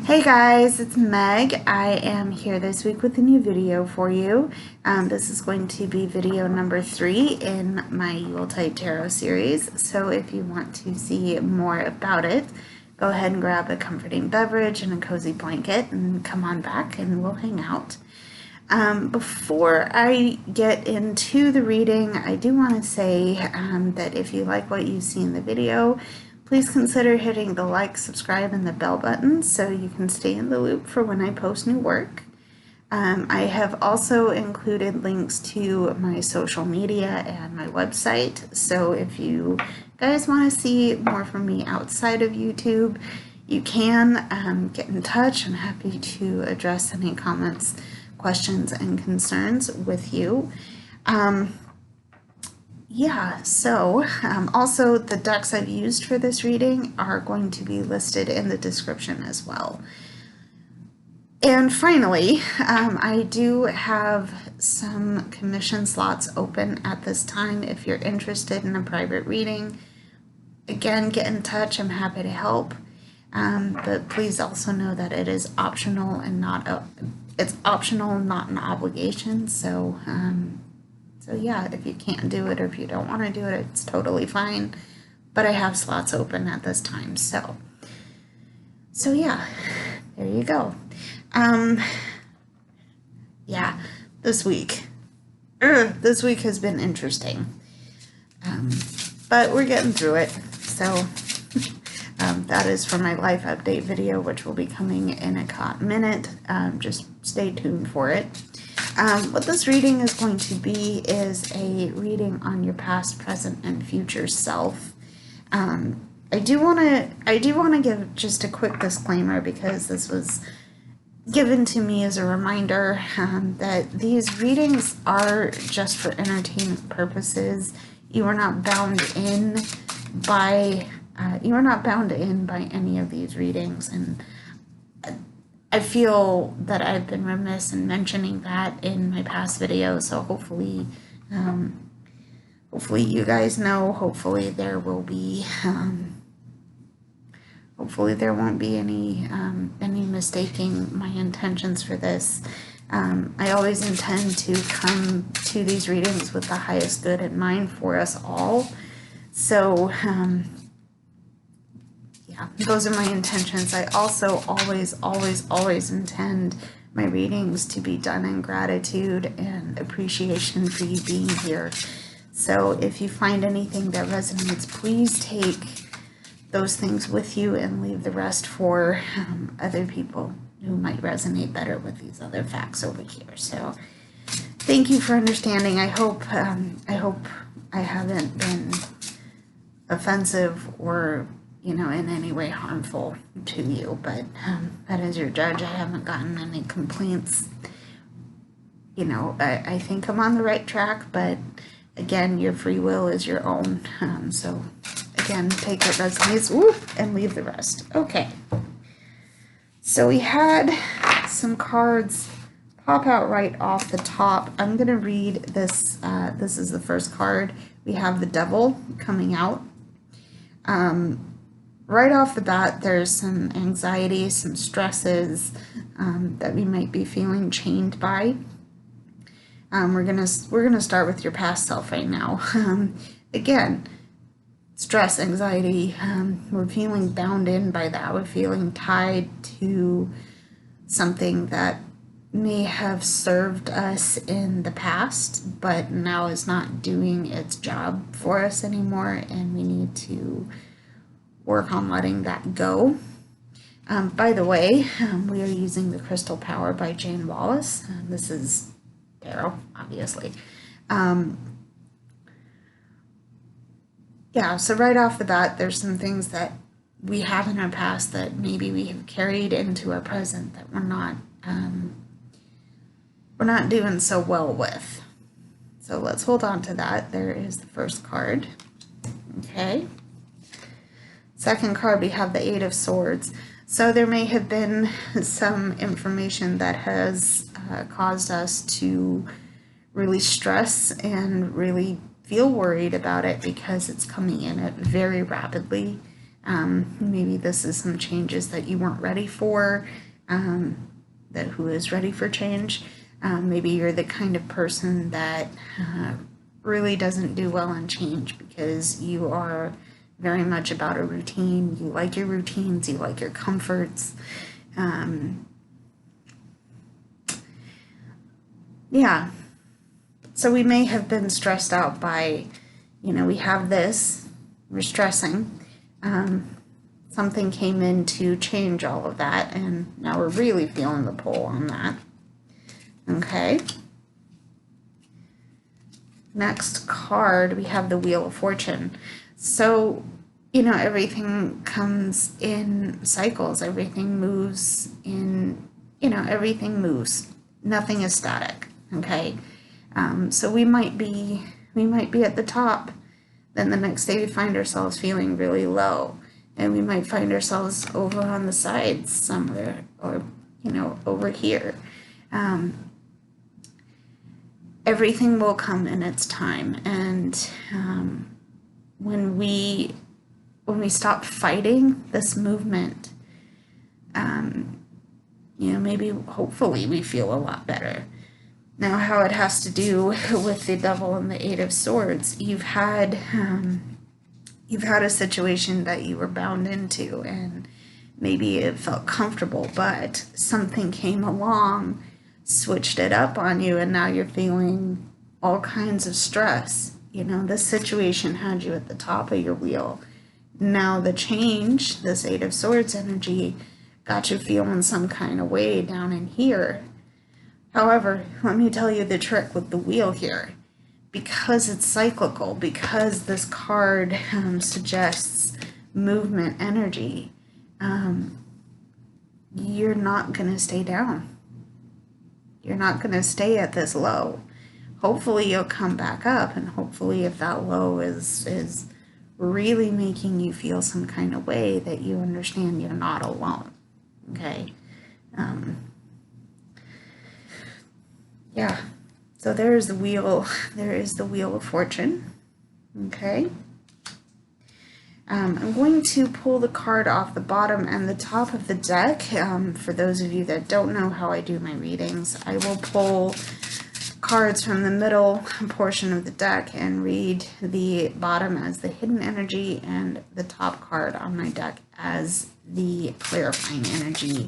Hey guys, it's Meg. I am here this week with a new video for you. This is going to be video number 3 in my Yuletide Tarot series. So if you want to see more about it, go ahead and grab a comforting beverage and a cozy blanket and come on back and we'll hang out. Before I get into the reading, I do want to say that if you like what you see in the video, please consider hitting the like, subscribe, and the bell button so you can stay in the loop for when I post new work. I have also included links to my social media and my website, so if you guys want to see more from me outside of YouTube, you can get in touch. I'm happy to address any comments, questions, and concerns with you. Also the decks I've used for this reading are going to be listed in the description as well. And finally, I do have some commission slots open at this time. If you're interested in a private reading, again, get in touch. I'm happy to help. But please also know that it is optional and it's optional, not an obligation. So yeah, if you can't do it or if you don't want to do it, it's totally fine. But I have slots open at this time. So yeah, there you go. Yeah, this week has been interesting. But we're getting through it. So that is for my life update video, which will be coming in a hot minute. Just stay tuned for it. What this reading is going to be is a reading on your past, present, and future self. I do want to give just a quick disclaimer because this was given to me as a reminder that these readings are just for entertainment purposes. You are not bound in by any of these readings, and I feel that I've been remiss in mentioning that in my past videos, so hopefully you guys know. Hopefully there will be, hopefully there won't be any mistaking my intentions for this. I always intend to come to these readings with the highest good in mind for us all. So, those are my intentions. I also always intend my readings to be done in gratitude and appreciation for you being here. So if you find anything that resonates, please take those things with you and leave the rest for other people who might resonate better with these other facts over here. So thank you for understanding. I hope I haven't been offensive or in any way harmful to you, but that is your judge. I haven't gotten any complaints. I think I'm on the right track, but again, your free will is your own. So again, take what resonates and leave the rest. Okay. So we had some cards pop out right off the top. I'm going to read this. This is the first card. We have the Devil coming out. Right off the bat, there's some anxiety, some stresses that we might be feeling chained by. We're gonna start with your past self right now. Again, stress, anxiety. We're feeling bound in by that. We're feeling tied to something that may have served us in the past, but now is not doing its job for us anymore, and we need to work on letting that go. By the way, we are using the Crystal Power by Jayne Wallace. This is tarot, obviously. So right off the bat, there's some things that we have in our past that maybe we have carried into our present that we're not doing so well with. So let's hold on to that. There is the first card. Okay. Second card, we have the Eight of Swords. So there may have been some information that has caused us to really stress and really feel worried about it because it's coming in it very rapidly. Maybe this is some changes that you weren't ready for, that who is ready for change. Maybe you're the kind of person that really doesn't do well on change because you are very much about a routine. You like your routines, you like your comforts. Yeah. So we may have been stressed out by, we have this, we're stressing. Something came in to change all of that, and now we're really feeling the pull on that. Okay. Next card, we have the Wheel of Fortune. So, everything comes in cycles. Everything moves in, everything moves. Nothing is static. Okay. So we might be at the top. Then the next day we find ourselves feeling really low. And we might find ourselves over on the sides somewhere, or, over here. Everything will come in its time. And when we stop fighting this movement, maybe hopefully we feel a lot better. Now, how it has to do with the Devil and the Eight of Swords, you've had a situation that you were bound into, and maybe it felt comfortable, but something came along, switched it up on you, and now you're feeling all kinds of stress. This situation had you at the top of your wheel. Now the change, this Eight of Swords energy, got you feeling some kind of way down in here. However, let me tell you the trick with the wheel here. Because it's cyclical, because this card suggests movement energy, you're not going to stay down. You're not going to stay at this low. Hopefully you'll come back up, and hopefully if that low is really making you feel some kind of way, that you understand you're not alone. Okay? Yeah. So there is the wheel of fortune. Okay. I'm going to pull the card off the bottom and the top of the deck. For those of you that don't know how I do my readings, I will pull cards from the middle portion of the deck and read the bottom as the hidden energy and the top card on my deck as the clarifying energy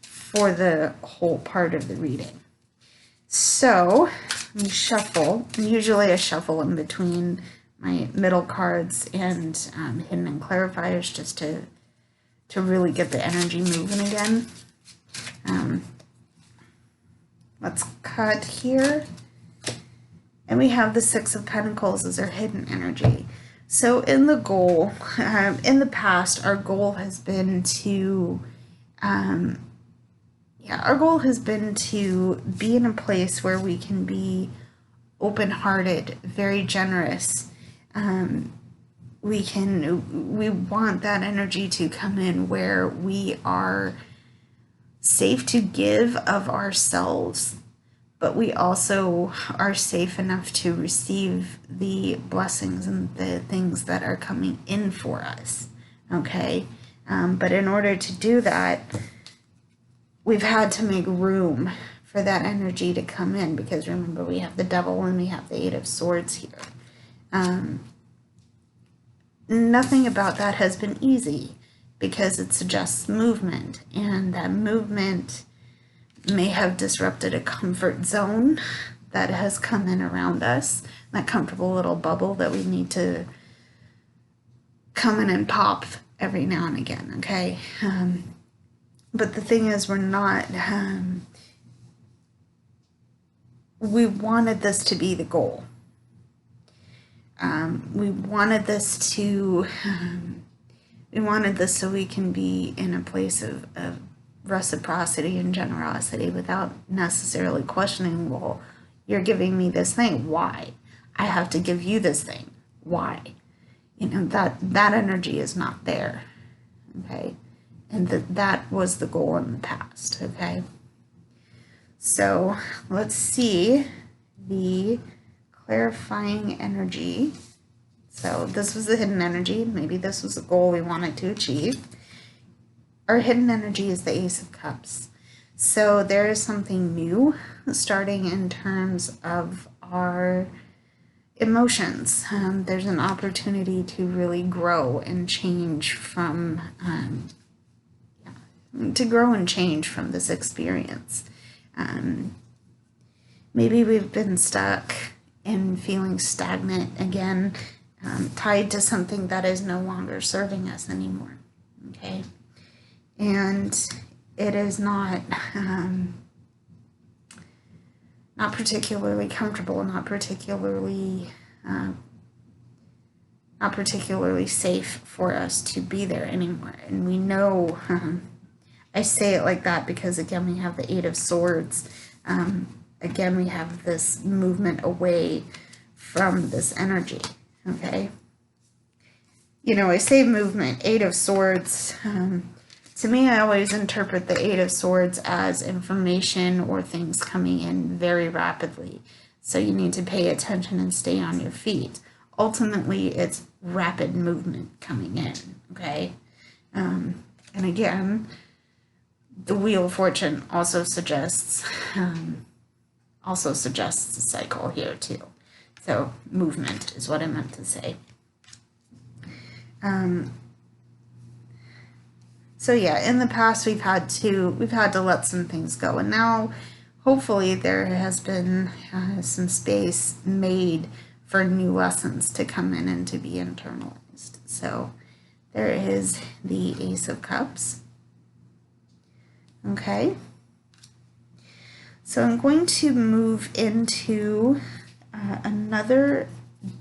for the whole part of the reading. So, we shuffle. Usually I shuffle in between my middle cards and hidden and clarifiers just to really get the energy moving again. Let's cut here. And we have the Six of Pentacles as our hidden energy. So in the goal, in the past, our goal has been to be in a place where we can be open-hearted, very generous. We want that energy to come in where we are safe to give of ourselves, but we also are safe enough to receive the blessings and the things that are coming in for us. Okay? But in order to do that, we've had to make room for that energy to come in, because remember, we have the Devil and we have the Eight of Swords here. Nothing about that has been easy, because it suggests movement, and that movement may have disrupted a comfort zone that has come in around us, that comfortable little bubble that we need to come in and pop every now and again, okay? But the thing is, we're not, we wanted this to be the goal. We wanted this so we can be in a place of reciprocity and generosity without necessarily questioning, well, you're giving me this thing, why? I have to give you this thing, why? That energy is not there, okay? And that was the goal in the past, okay? So let's see the clarifying energy. Let's So this was the hidden energy. Maybe this was a goal we wanted to achieve. Our hidden energy is the Ace of Cups. So there is something new starting in terms of our emotions. There's an opportunity to really grow and change from this experience. Maybe we've been stuck in feeling stagnant again, tied to something that is no longer serving us anymore. Okay, and it is not particularly comfortable, not particularly safe for us to be there anymore. And we know, I say it like that because again we have the Eight of Swords. Again we have this movement away from this energy. Okay, you know, I say movement, Eight of Swords. To me, I always interpret the Eight of Swords as information or things coming in very rapidly. So you need to pay attention and stay on your feet. Ultimately, it's rapid movement coming in, okay? And again, the Wheel of Fortune also suggests a cycle here too. So movement is what I meant to say. So yeah, in the past we've had to let some things go, and now hopefully there has been some space made for new lessons to come in and to be internalized. So there is the Ace of Cups. Okay. So I'm going to move into another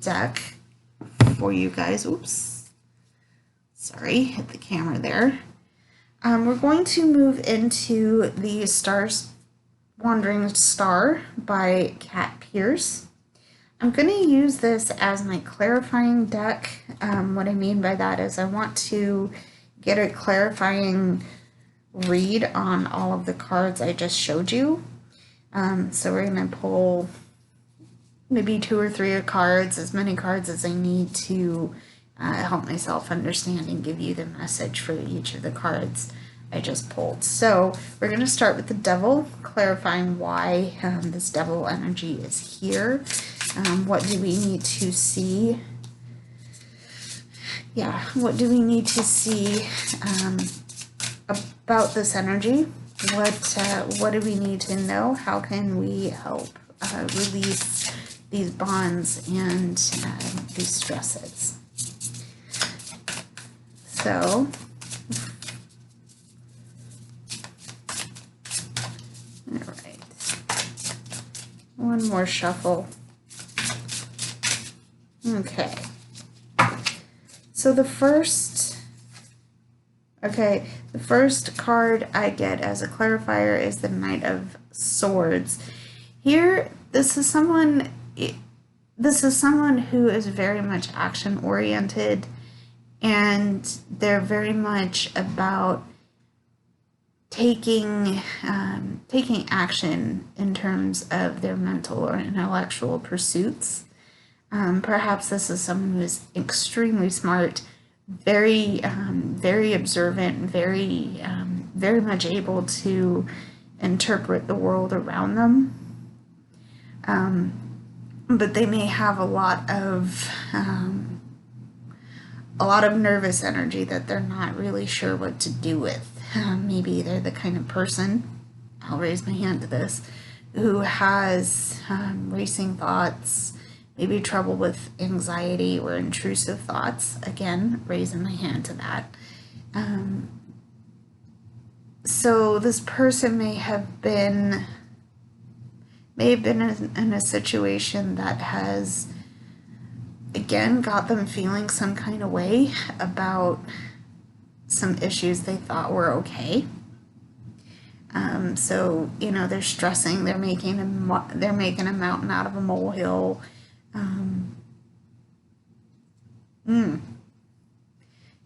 deck for you guys. Oops. Sorry, hit the camera there. We're going to move into the Wandering Star by Kat Pierce. I'm going to use this as my clarifying deck. What I mean by that is I want to get a clarifying read on all of the cards I just showed you. So we're going to pull maybe 2 or 3 cards, as many cards as I need to help myself understand and give you the message for each of the cards I just pulled. So we're going to start with the Devil, clarifying why this Devil energy is here. What do we need to see? Yeah, what do we need to see about this energy? What do we need to know? How can we help release these bonds and these stresses? So, all right, one more shuffle. Okay, so the first card I get as a clarifier is the Knight of Swords. Here, this is someone who is very much action-oriented, and they're very much about taking action in terms of their mental or intellectual pursuits. Perhaps this is someone who is extremely smart, very observant, very much able to interpret the world around them. But they may have a lot of nervous energy that they're not really sure what to do with. Maybe they're the kind of person, I'll raise my hand to this, who has racing thoughts, maybe trouble with anxiety or intrusive thoughts. Again, raising my hand to that. So this person may have been in a situation that has, again, got them feeling some kind of way about some issues they thought were okay. So, you know, they're stressing, they're making a mountain out of a molehill.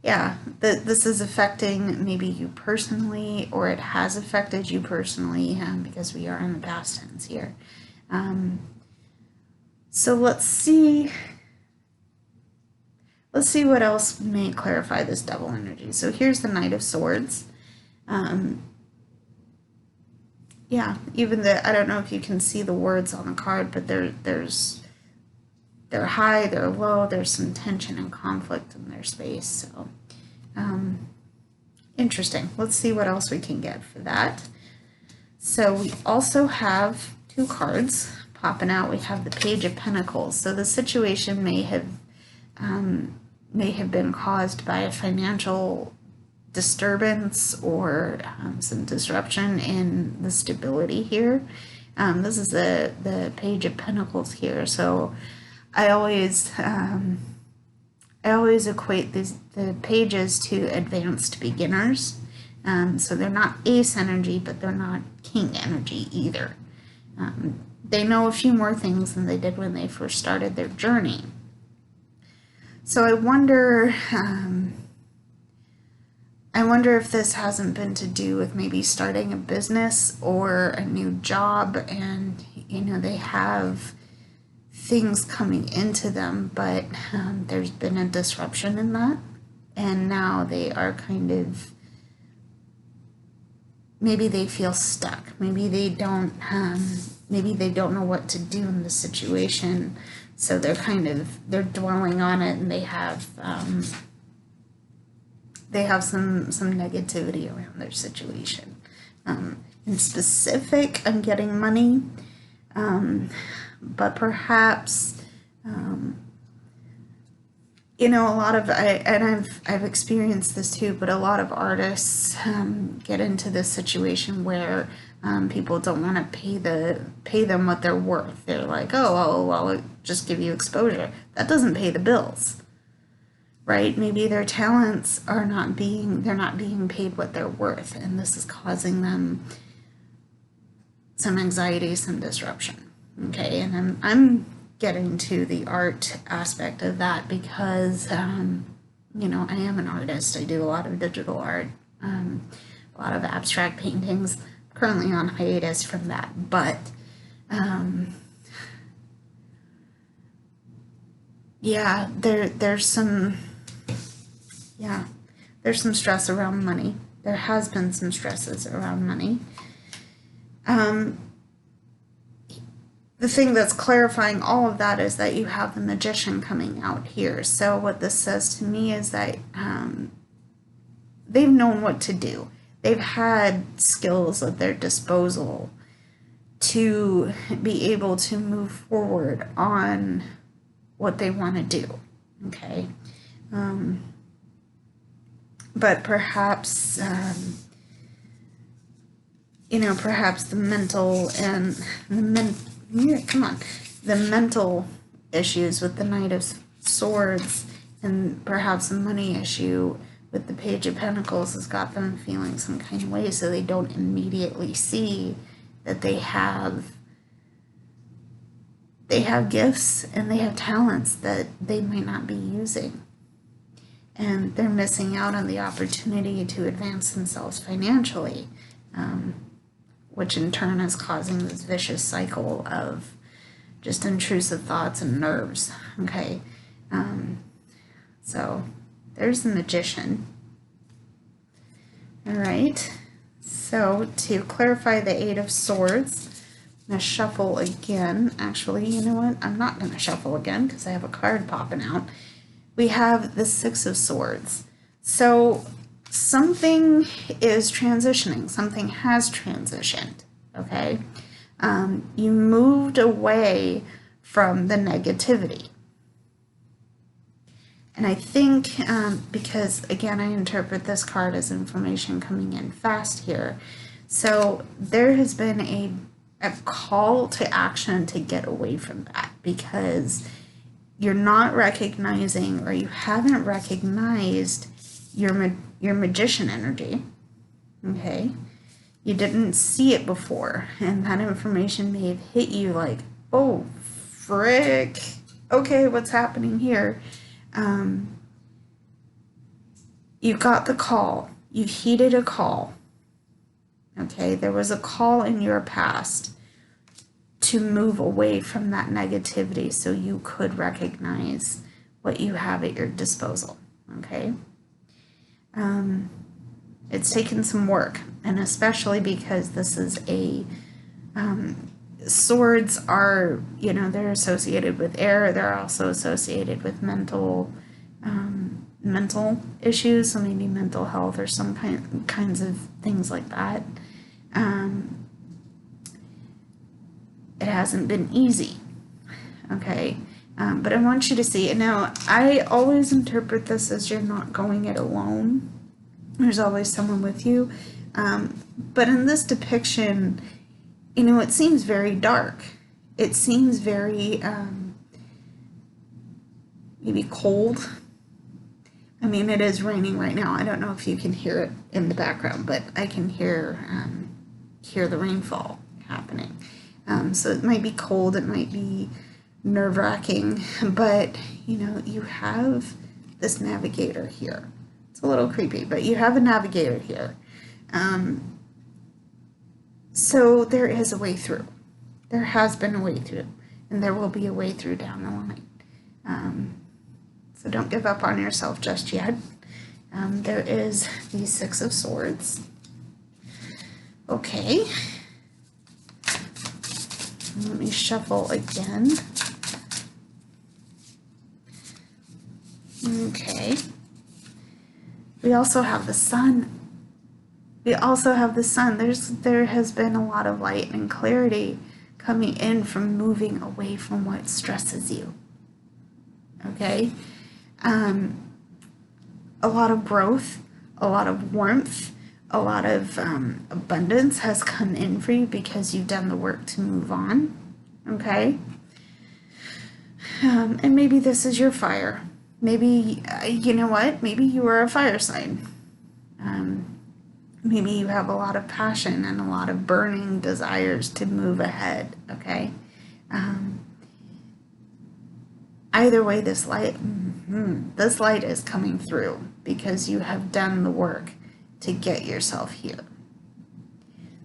Yeah, this is affecting maybe you personally, or it has affected you personally, because we are in the past tense here. So let's see Let's see what else may clarify this double energy. So here's the Knight of Swords. Yeah, even I don't know if you can see the words on the card, but they're high, they're low, there's some tension and conflict in their space. So, interesting. Let's see what else we can get for that. So we also have two cards popping out. We have the Page of Pentacles. So the situation may have been caused by a financial disturbance or some disruption in the stability here. This is the Page of Pentacles here. So I always equate the pages to advanced beginners. So they're not ace energy, but they're not king energy either. They know a few more things than they did when they first started their journey. So I wonder if this hasn't been to do with maybe starting a business or a new job, and they have things coming into them, but there's been a disruption in that, and now they are kind of, maybe they feel stuck. Maybe they don't know what to do in the situation. So they're dwelling on it, and they have some negativity around their situation. In specific, I'm getting money, but perhaps, a lot of, I've experienced this too, but a lot of artists get into this situation where people don't want to pay them what they're worth. They're like, oh, well, I'll just give you exposure. That doesn't pay the bills, right? Maybe their talents they're not being paid what they're worth, and this is causing them some anxiety, some disruption. Okay, and I'm getting to the art aspect of that because, I am an artist. I do a lot of digital art, a lot of abstract paintings. Currently on hiatus from that, but yeah, there's some stress around money. There has been some stresses around money. The thing that's clarifying all of that is that you have the Magician coming out here. So what this says to me is that they've known what to do. They've had skills at their disposal to be able to move forward on what they want to do, okay? But perhaps, perhaps the mental and the mental issues with the Knight of Swords, and perhaps a money issue with the Page of Pentacles has got them feeling some kind of way, so they don't immediately see that they have gifts and they have talents that they might not be using. And they're missing out on the opportunity to advance themselves financially, which in turn is causing this vicious cycle of just intrusive thoughts and nerves, okay? So there's the Magician. All right, so to clarify the Eight of Swords, I'm going to shuffle again. Actually, you know what? I'm not going to shuffle again because I have a card popping out. We have the Six of Swords. So something is transitioning. Something has transitioned, okay? You moved away from the negativity. And I think, because, again, I interpret this card as information coming in fast here. So there has been a call to action to get away from that, because you're not recognizing, or you haven't recognized your Magician energy, okay? You didn't see it before, and that information may have hit you like, oh, frick, okay, what's happening here? You got the call. You heeded a call. Okay, there was a call in your past to move away from that negativity so you could recognize what you have at your disposal, okay? It's taken some work, and especially because this is a, swords are, you know, they're associated with air, they're also associated with mental issues, so maybe mental health or some kinds of things like that. It hasn't been easy, okay? But I want you to see it. Now, I always interpret this as you're not going it alone. There's always someone with you. But in this depiction, you know, it seems very dark. It seems very, maybe cold. I mean, it is raining right now. I don't know if you can hear it in the background, but I can hear the rainfall happening. So it might be cold, it might be nerve-wracking, but, you know, you have this navigator here. It's a little creepy, but you have a navigator here. So there is a way through. There has been a way through, and there will be a way through down the line. So don't give up on yourself just yet. There is the Six of Swords. Okay. Let me shuffle again. Okay. We also have the Sun. There has been a lot of light and clarity coming in from moving away from what stresses you. Okay? A lot of growth, a lot of warmth, a lot of abundance has come in for you because you've done the work to move on. Okay? And maybe this is your fire. Maybe, you know what? Maybe you are a fire sign. Maybe you have a lot of passion and a lot of burning desires to move ahead, okay? Either way, this light is coming through because you have done the work to get yourself here.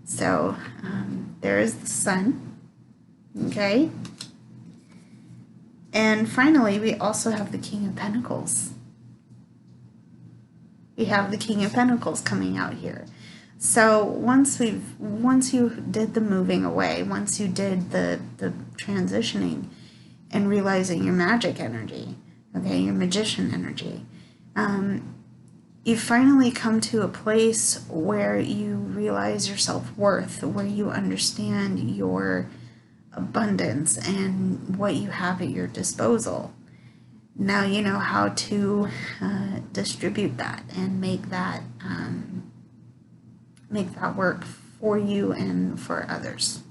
So, there is the Sun, okay? And finally, we also have the King of Pentacles. We have the King of Pentacles coming out here. So once you did the moving away, once you did the transitioning and realizing your magic energy, okay, your magician energy, you finally come to a place where you realize your self-worth, where you understand your abundance and what you have at your disposal. Now you know how to distribute that and make that work for you and for others.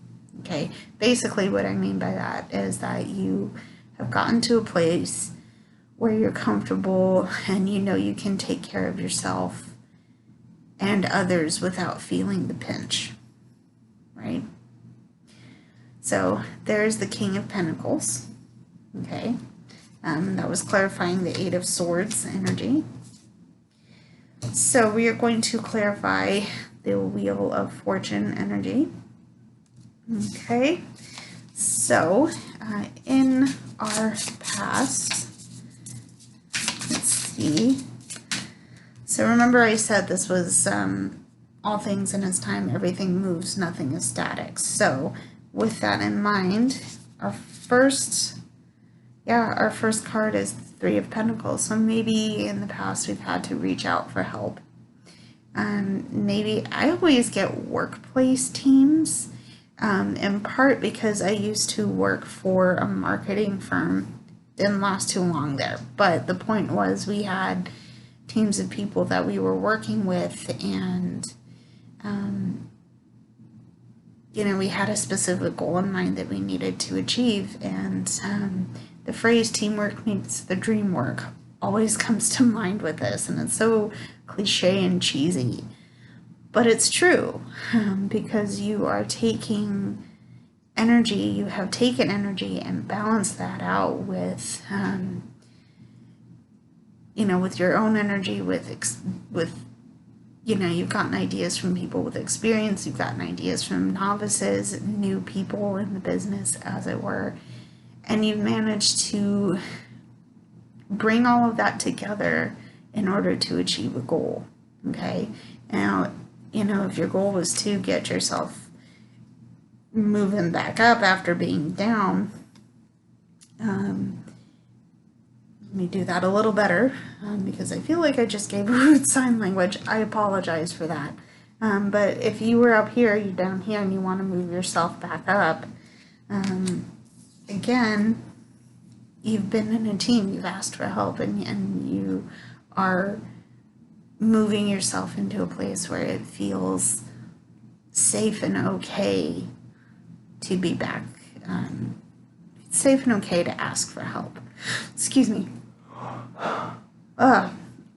Okay, basically what I mean by that is that you have gotten to a place where you're comfortable and you know you can take care of yourself and others without feeling the pinch, right? So there's the King of Pentacles, okay? That was clarifying the Eight of Swords energy. So we are going to clarify the Wheel of Fortune energy. Okay, so in our past, let's see. So remember I said this was all things in its time, everything moves, nothing is static. So with that in mind, our first card is the Three of Pentacles. So maybe in the past we've had to reach out for help. Maybe I always get workplace teams, in part because I used to work for a marketing firm. Didn't last too long there, but the point was we had teams of people that we were working with, and you know, we had a specific goal in mind that we needed to achieve, and the phrase teamwork makes the dream work always comes to mind with this, and it's so cliche and cheesy, but it's true, because you are taking energy, you have taken energy and balanced that out with, you know, with your own energy, with you know, you've gotten ideas from people with experience, you've gotten ideas from novices, new people in the business, as it were, and you've managed to bring all of that together in order to achieve a goal. Okay. Now, you know, if your goal was to get yourself moving back up after being down, let me do that a little better, because I feel like I just gave a rude sign language. I apologize for that. But if you were up here, you're down here, and you want to move yourself back up, again, you've been in a team, you've asked for help, and you are moving yourself into a place where it feels safe and okay to be back. It's safe and okay to ask for help. Excuse me.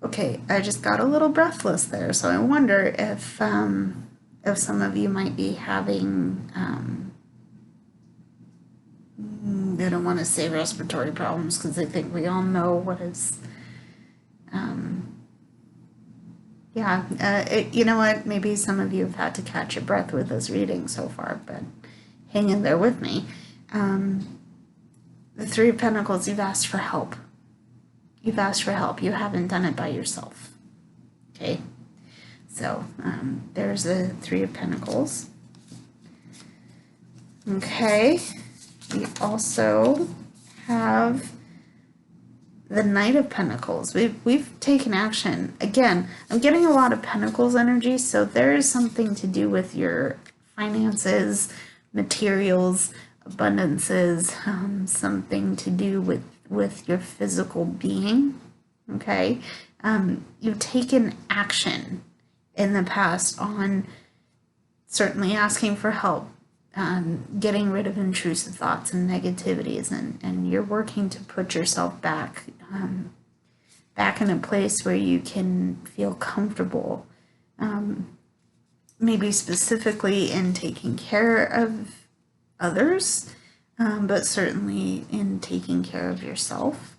Okay, I just got a little breathless there, so I wonder if some of you might be having, I don't want to say respiratory problems, because I think we all know what is, you know what, maybe some of you have had to catch your breath with this reading so far, but hang in there with me. The Three of Pentacles, you've asked for help. You've asked for help. You haven't done it by yourself. Okay? So, there's the Three of Pentacles. Okay. We also have the Knight of Pentacles. We've taken action. Again, I'm getting a lot of Pentacles energy, so there is something to do with your finances, materials, abundances, something to do with your physical being. Okay, you've taken action in the past on certainly asking for help, getting rid of intrusive thoughts and negativities, and you're working to put yourself back in a place where you can feel comfortable, maybe specifically in taking care of others, but certainly in taking care of yourself.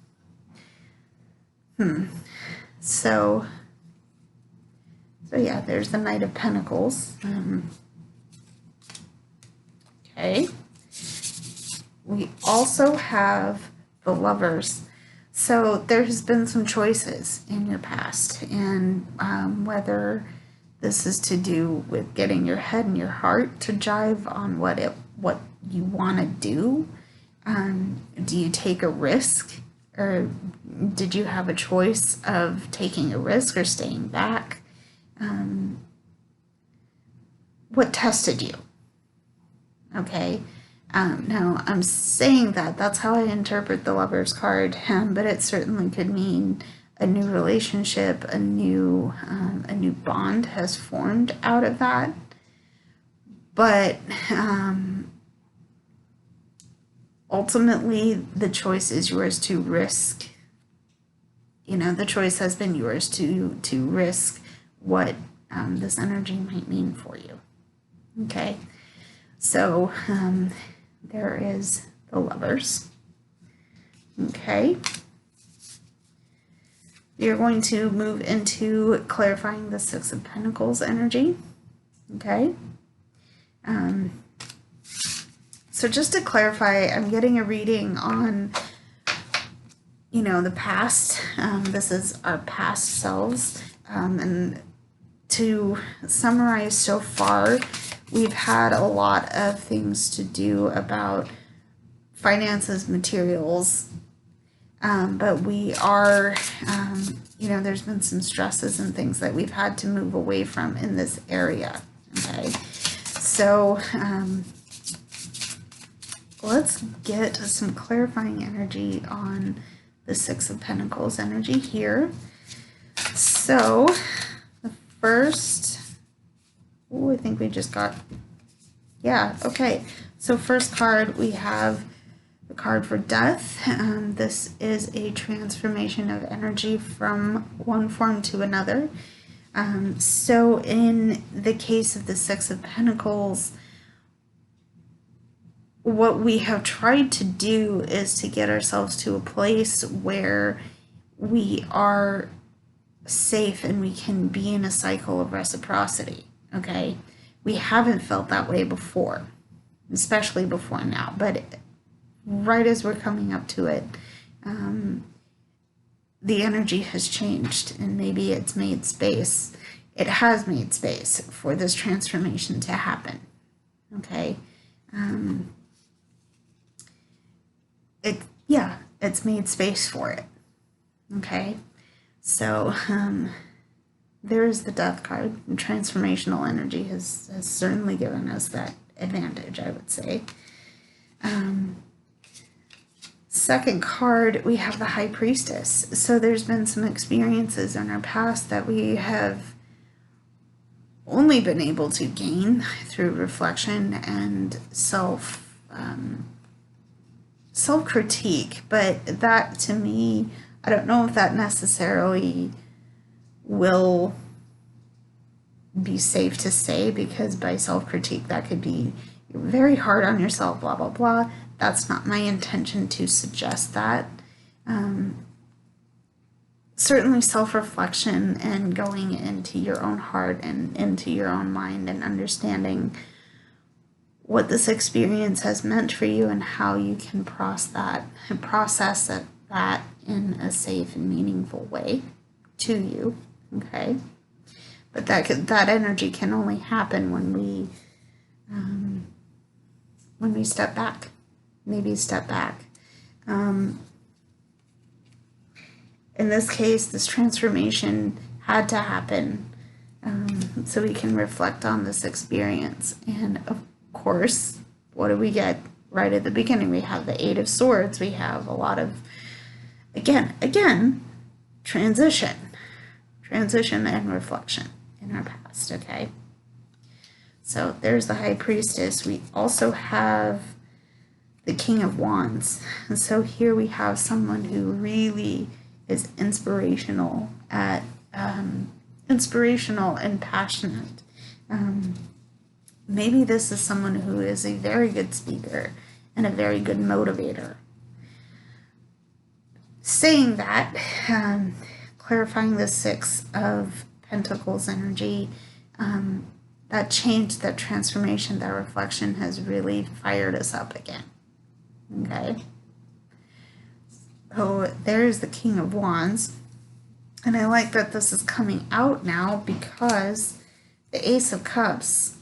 So yeah, there's the Knight of Pentacles. Okay. We also have the Lovers. So there's been some choices in your past, and whether this is to do with getting your head and your heart to jive on what you want to do. Do you take a risk, or did you have a choice of taking a risk or staying back? What tested you? Okay. Now, I'm saying that's how I interpret the Lover's card, but it certainly could mean a new relationship, a new bond has formed out of that. But ultimately, the choice is yours to risk. You know, the choice has been yours to risk what this energy might mean for you. Okay, so there is the Lovers. Okay, you're going to move into clarifying the Six of Pentacles energy. Okay. So just to clarify, I'm getting a reading on, you know, the past. This is our past selves. And to summarize so far, we've had a lot of things to do about finances, materials, but we are, you know, there's been some stresses and things that we've had to move away from in this area. Okay, so let's get some clarifying energy on the Six of Pentacles energy here. So the first, I think we just got, yeah, okay. So first card, we have the card for Death. This is a transformation of energy from one form to another. So in the case of the Six of Pentacles, what we have tried to do is to get ourselves to a place where we are safe and we can be in a cycle of reciprocity. Okay, we haven't felt that way before, especially before now, but right as we're coming up to it, the energy has changed, and maybe it's made space. It has made space for this transformation to happen. Okay. It's made space for it. Okay. So, there's the Death card. Transformational energy has certainly given us that advantage, I would say. Second card, we have the High Priestess. So there's been some experiences in our past that we have only been able to gain through reflection and self-critique. But that, to me, I don't know if that necessarily will be safe to say, because by self-critique, that could be you're very hard on yourself, blah, blah, blah. That's not my intention to suggest that. Certainly self-reflection and going into your own heart and into your own mind and understanding what this experience has meant for you and how you can process that in a safe and meaningful way to you. Okay, but that energy can only happen when we step back. Maybe step back. In this case, this transformation had to happen so we can reflect on this experience. And of course, what do we get right at the beginning? We have the Eight of Swords. We have a lot of, again, transition and reflection in our past, okay? So there's the High Priestess. We also have the King of Wands. And so here we have someone who really is inspirational and passionate. Maybe this is someone who is a very good speaker and a very good motivator. Saying that, clarifying the Six of Pentacles energy, that change, that transformation, that reflection has really fired us up again. Okay. So there's the King of Wands. And I like that this is coming out now because the Ace of Cups,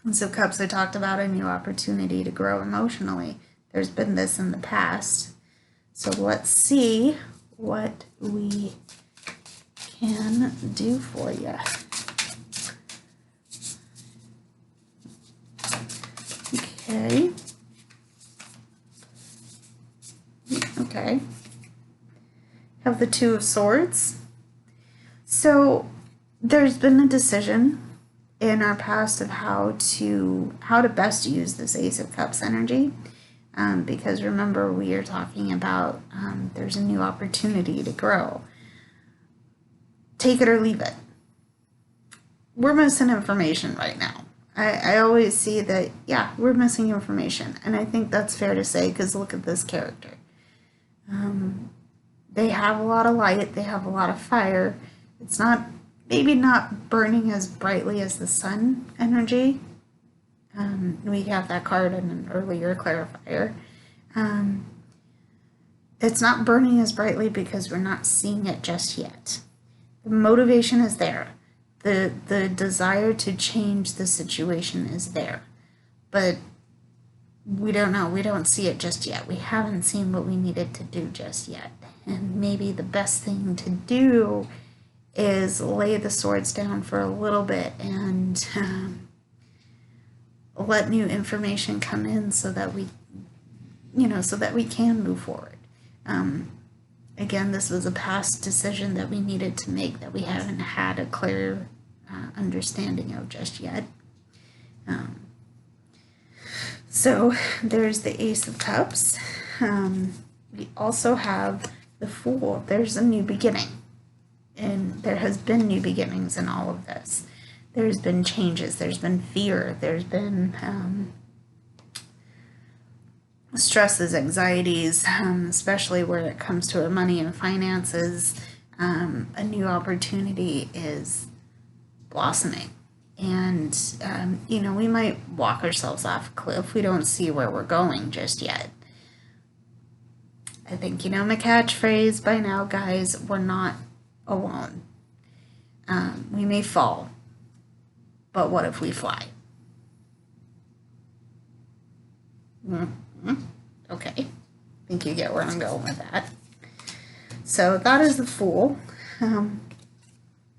Ace of Cups, I talked about a new opportunity to grow emotionally. There's been this in the past. So let's see what we can do for you. Okay. Okay. Have the Two of Swords. So there's been a decision in our past of how to best use this Ace of Cups energy. Because remember, we are talking about there's a new opportunity to grow. Take it or leave it. We're missing information right now. I always see that, yeah, we're missing information. And I think that's fair to say, because look at this character. They have a lot of light. They have a lot of fire. It's maybe not burning as brightly as the sun energy. We have that card in an earlier clarifier. It's not burning as brightly because we're not seeing it just yet. The motivation is there. The desire to change the situation is there. But we don't know. We don't see it just yet. We haven't seen what we needed to do just yet. And maybe the best thing to do is lay the swords down for a little bit and let new information come in so that we can move forward. Again, this was a past decision that we needed to make that we haven't had a clear understanding of just yet. So there's the Ace of Cups. We also have the Fool. There's a new beginning. And there has been new beginnings in all of this. There's been changes. There's been fear. There's been stresses, anxieties, especially where it comes to money and finances. A new opportunity is blossoming. And, we might walk ourselves off a cliff. We don't see where we're going just yet. I think you know my catchphrase by now, guys. We're not alone. We may fall, but what if we fly? Okay, I think you get where I'm going with that. So that is the Fool.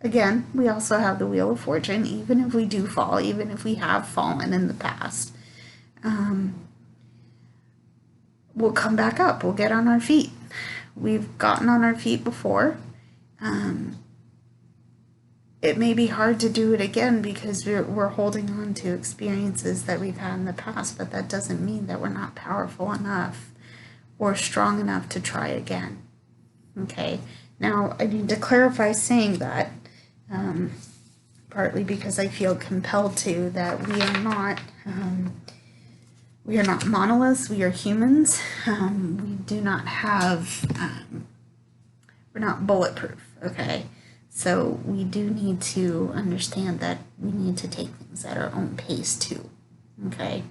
Again, we also have the Wheel of Fortune. Even if we do fall, even if we have fallen in the past, we'll come back up. We'll get on our feet. We've gotten on our feet before. It may be hard to do it again because we're holding on to experiences that we've had in the past, but that doesn't mean that we're not powerful enough or strong enough to try again. Okay, now I need to clarify saying that, partly because I feel compelled to, that we are not monoliths, we are humans. We do not have, we're not bulletproof, okay? So we do need to understand that we need to take things at our own pace too, okay?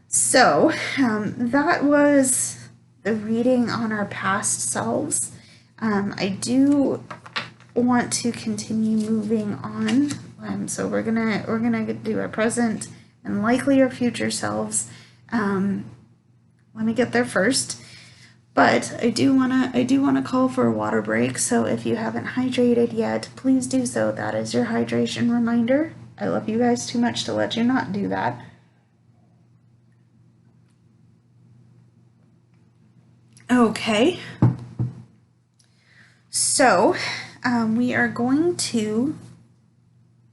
So that was the reading on our past selves. I do want to continue moving on. So we're gonna do our present and likely our future selves. Let me get there first. But I do wanna call for a water break. So if you haven't hydrated yet, please do so. That is your hydration reminder. I love you guys too much to let you not do that. Okay. So we are going to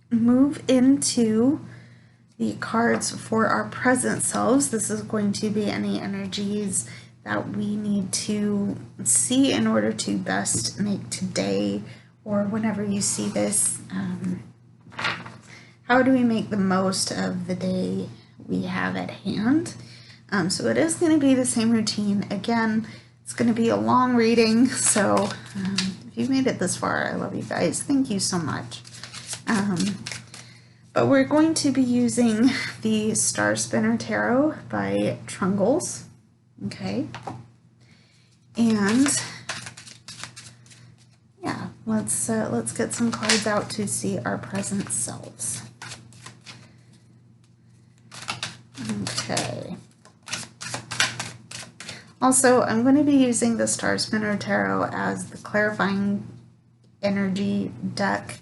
move into the cards for our present selves. This is going to be any energies that we need to see in order to best make today, or whenever you see this, how do we make the most of the day we have at hand? So it is going to be the same routine. Again, it's going to be a long reading, so if you've made it this far, I love you guys. Thank you so much. But we're going to be using the Star Spinner Tarot by Trung. Okay, and yeah, let's get some cards out to see our present selves. Okay. Also, I'm going to be using the Star Spinner Tarot as the clarifying energy deck.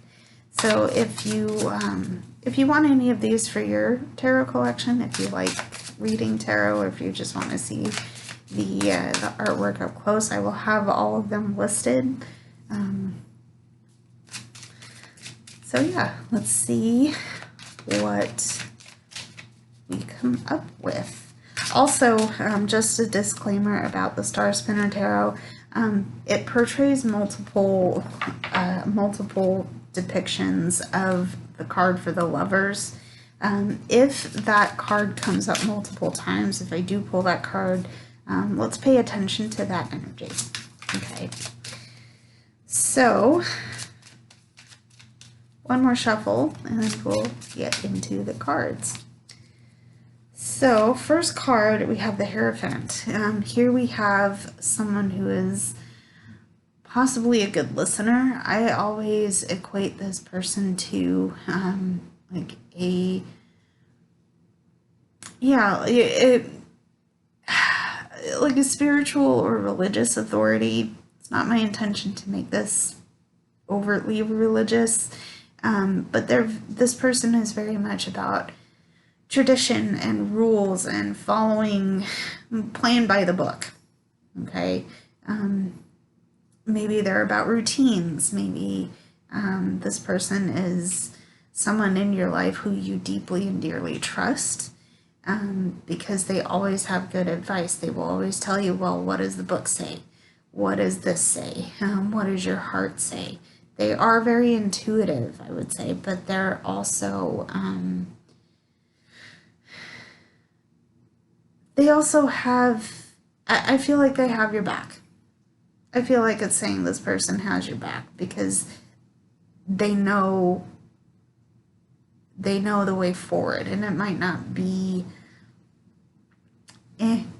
So if you want any of these for your tarot collection, if you like reading tarot, or if you just want to see the artwork up close, I will have all of them listed. So yeah, let's see what we come up with. Also, just a disclaimer about the Star Spinner Tarot. It portrays multiple depictions of the card for the Lovers. If that card comes up multiple times, if I do pull that card, let's pay attention to that energy. Okay. So, one more shuffle, and then we'll get into the cards. So, first card, we have the Hierophant. Here we have someone who is possibly a good listener. I always equate this person to like a like a spiritual or religious authority. It's not my intention to make this overtly religious, but this person is very much about tradition and rules and playing by the book. Okay. Maybe they're about routines. Maybe this person is someone in your life who you deeply and dearly trust, because they always have good advice. They will always tell you, well, what does the book say? What does this say? What does your heart say? They are very intuitive, I would say, but they're also, they also have, I feel like they have your back. I feel like it's saying this person has your back because they know the way forward, and it might not be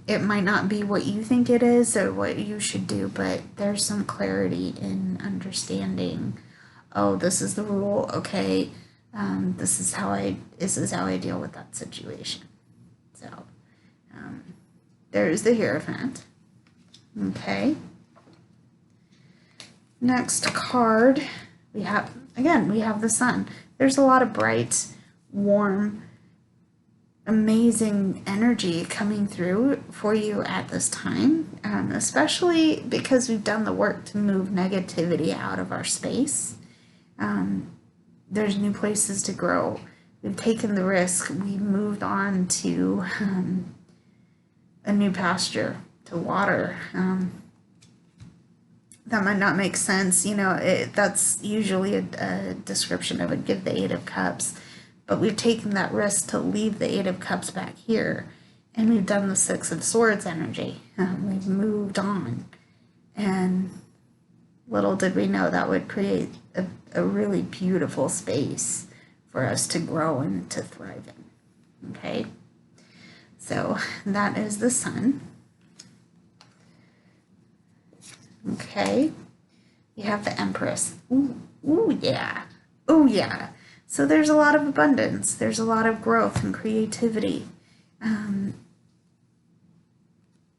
it might not be what you think it is or what you should do, but there's some clarity in understanding, oh, this is the rule, okay, this is how I deal with that situation. So there's the Hierophant. Okay. Next card, we have the Sun. There's a lot of bright, warm, amazing energy coming through for you at this time, especially because we've done the work to move negativity out of our space. There's new places to grow. We've taken the risk. We've moved on to a new pasture, to water. That might not make sense. You know, that's usually a description of give the Eight of Cups. But we've taken that risk to leave the Eight of Cups back here. And we've done the Six of Swords energy. We've moved on. And little did we know that would create a really beautiful space for us to grow and to thrive in. Okay? So that is the Sun. Okay. We have the Empress. Ooh, yeah. Oh, yeah. So there's a lot of abundance. There's a lot of growth and creativity.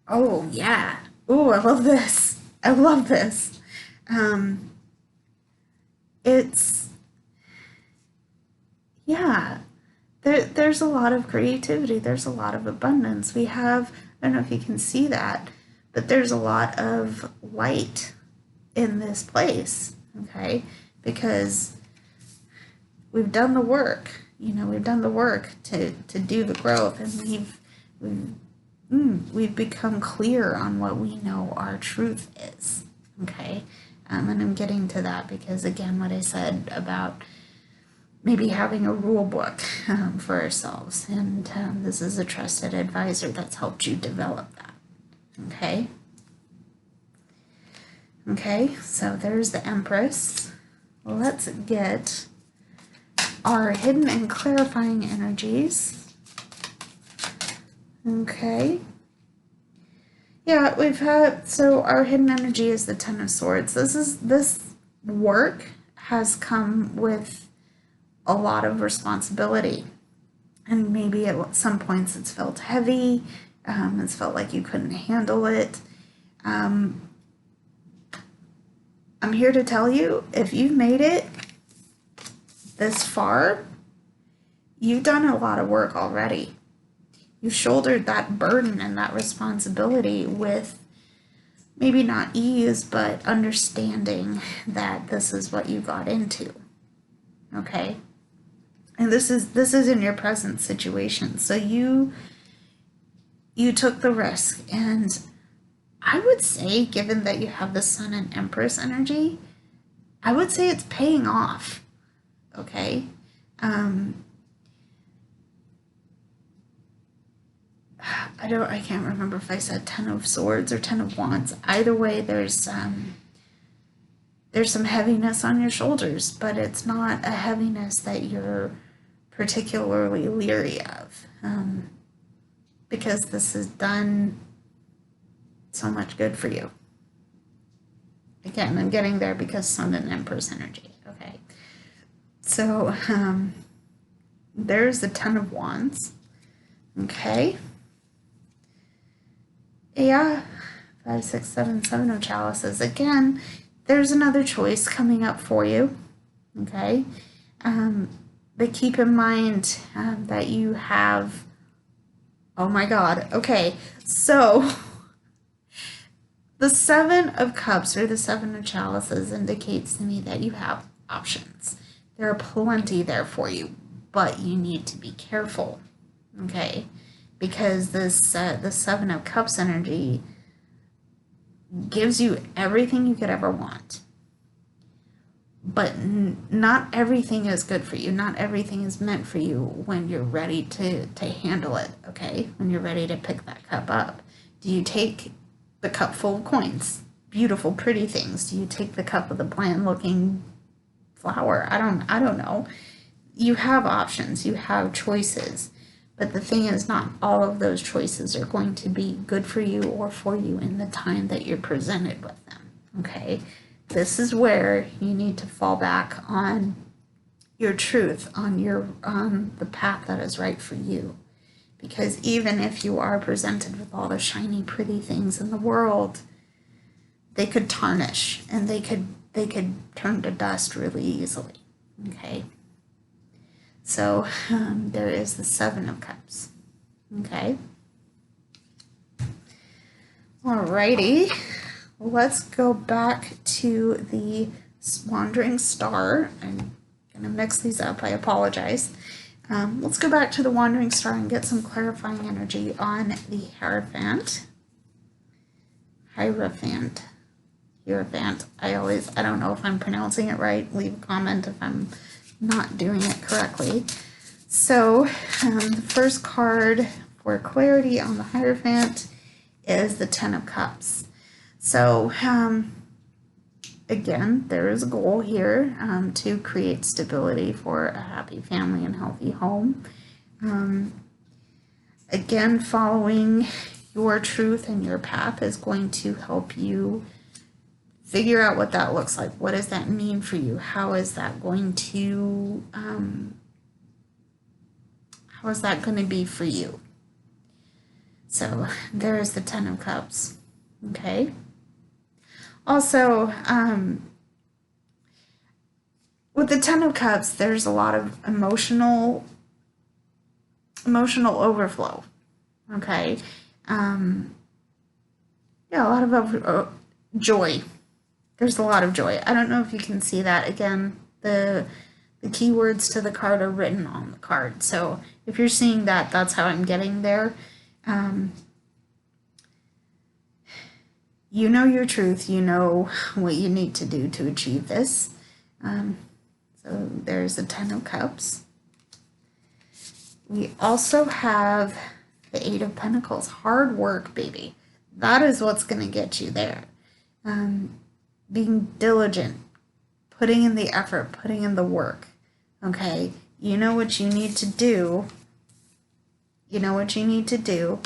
Oh, yeah. Oh, I love this. I love this. There's a lot of creativity. There's a lot of abundance. We have, I don't know if you can see that, but there's a lot of light in this place, okay? Because we've done the work, we've done the work to do the growth, and we've become clear on what we know our truth is, okay? And I'm getting to that because, again, what I said about maybe having a rule book for ourselves, and this is a trusted advisor that's helped you develop that, okay? Okay, so there's the Empress. Let's get our hidden and clarifying energies. Okay. Yeah, so our hidden energy is the Ten of Swords. This work has come with a lot of responsibility. And maybe at some points it's felt heavy. It's felt like you couldn't handle it. I'm here to tell you, if you've made it this far, you've done a lot of work already. You've shouldered that burden and that responsibility with maybe not ease, but understanding that this is what you got into. Okay? And this is in your present situation. So you took the risk, and I would say, given that you have the Sun and Empress energy, I would say it's paying off, okay? I can't remember if I said Ten of Swords or Ten of Wands. Either way, there's some heaviness on your shoulders, but it's not a heaviness that you're particularly leery of, because this has done so much good for you. Again, I'm getting there because Sun and Empress energy. Okay. So, there's the Ten of Wands. Okay. Yeah. 5, 6, 7, 7 of Chalices. Again, there's another choice coming up for you. Okay. But keep in mind that you have, oh my God. Okay. So, the Seven of Cups or the Seven of Chalices indicates to me that you have options. There are plenty there for you, but you need to be careful, okay? Because this the Seven of Cups energy gives you everything you could ever want. But not everything is good for you. Not everything is meant for you when you're ready to handle it, okay? When you're ready to pick that cup up. Do you take the cup full of coins, beautiful, pretty things? Do you take the cup of the bland-looking flower? I don't know. You have options. You have choices. But the thing is, not all of those choices are going to be good for you or for you in the time that you're presented with them, okay? This is where you need to fall back on your truth, on the path that is right for you. Because even if you are presented with all the shiny, pretty things in the world, they could tarnish and they could turn to dust really easily, okay? So there is the Seven of Cups, okay? Alrighty, let's go back to the Wandering Star. I'm gonna mix these up, I apologize. Let's go back to the Wandering Star and get some clarifying energy on the Hierophant. Hierophant. I don't know if I'm pronouncing it right. Leave a comment if I'm not doing it correctly. So the first card for clarity on the Hierophant is the Ten of Cups. So again, there is a goal here to create stability for a happy family and healthy home. Again, following your truth and your path is going to help you figure out what that looks like. What does that mean for you? How is that going to be for you? So there's the Ten of Cups. Okay. Also, with the Ten of Cups, there's a lot of emotional overflow. Okay. Yeah, a lot of joy. There's a lot of joy. I don't know if you can see that. Again, the keywords to the card are written on the card. So if you're seeing that, that's how I'm getting there. You know your truth. You know what you need to do to achieve this. So there's the Ten of Cups. We also have the Eight of Pentacles. Hard work, baby. That is what's going to get you there. Being diligent, putting in the effort, putting in the work, okay? You know what you need to do. You know what you need to do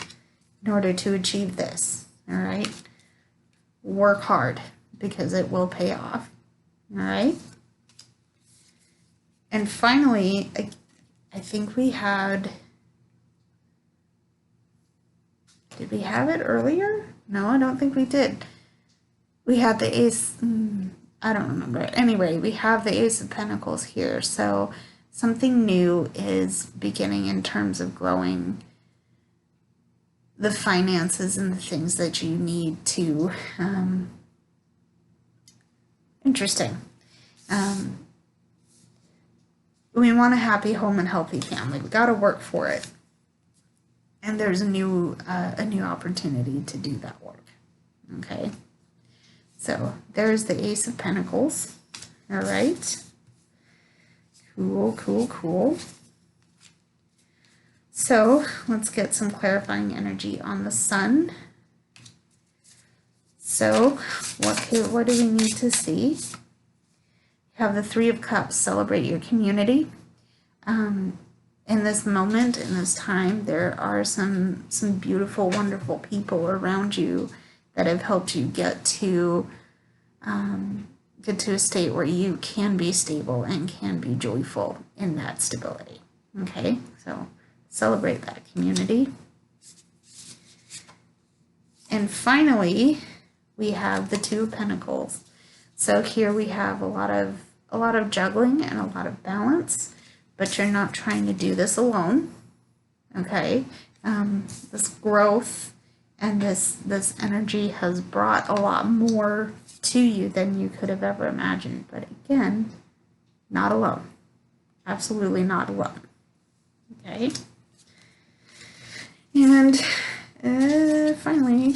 in order to achieve this, all right? Work hard because it will pay off, all right? And finally, I think we had, did we have it earlier? No, I don't think we did. We had the Ace, I don't remember. Anyway, we have the Ace of Pentacles here. So something new is beginning in terms of growing the finances and the things that you need to, interesting. We want a happy home and healthy family. We got to work for it. And there's a new opportunity to do that work. Okay. So there's the Ace of Pentacles. All right. Cool, cool, cool. So let's get some clarifying energy on the Sun. So what do we need to see? You have the Three of Cups. Celebrate your community. In this moment, in this time, there are some beautiful, wonderful people around you that have helped you get to a state where you can be stable and can be joyful in that stability. Okay, so celebrate that community. And finally, we have the Two of Pentacles. So here we have a lot of juggling and a lot of balance, but you're not trying to do this alone. Okay, this growth and this energy has brought a lot more to you than you could have ever imagined. But again, not alone. Absolutely not alone. Okay. And finally,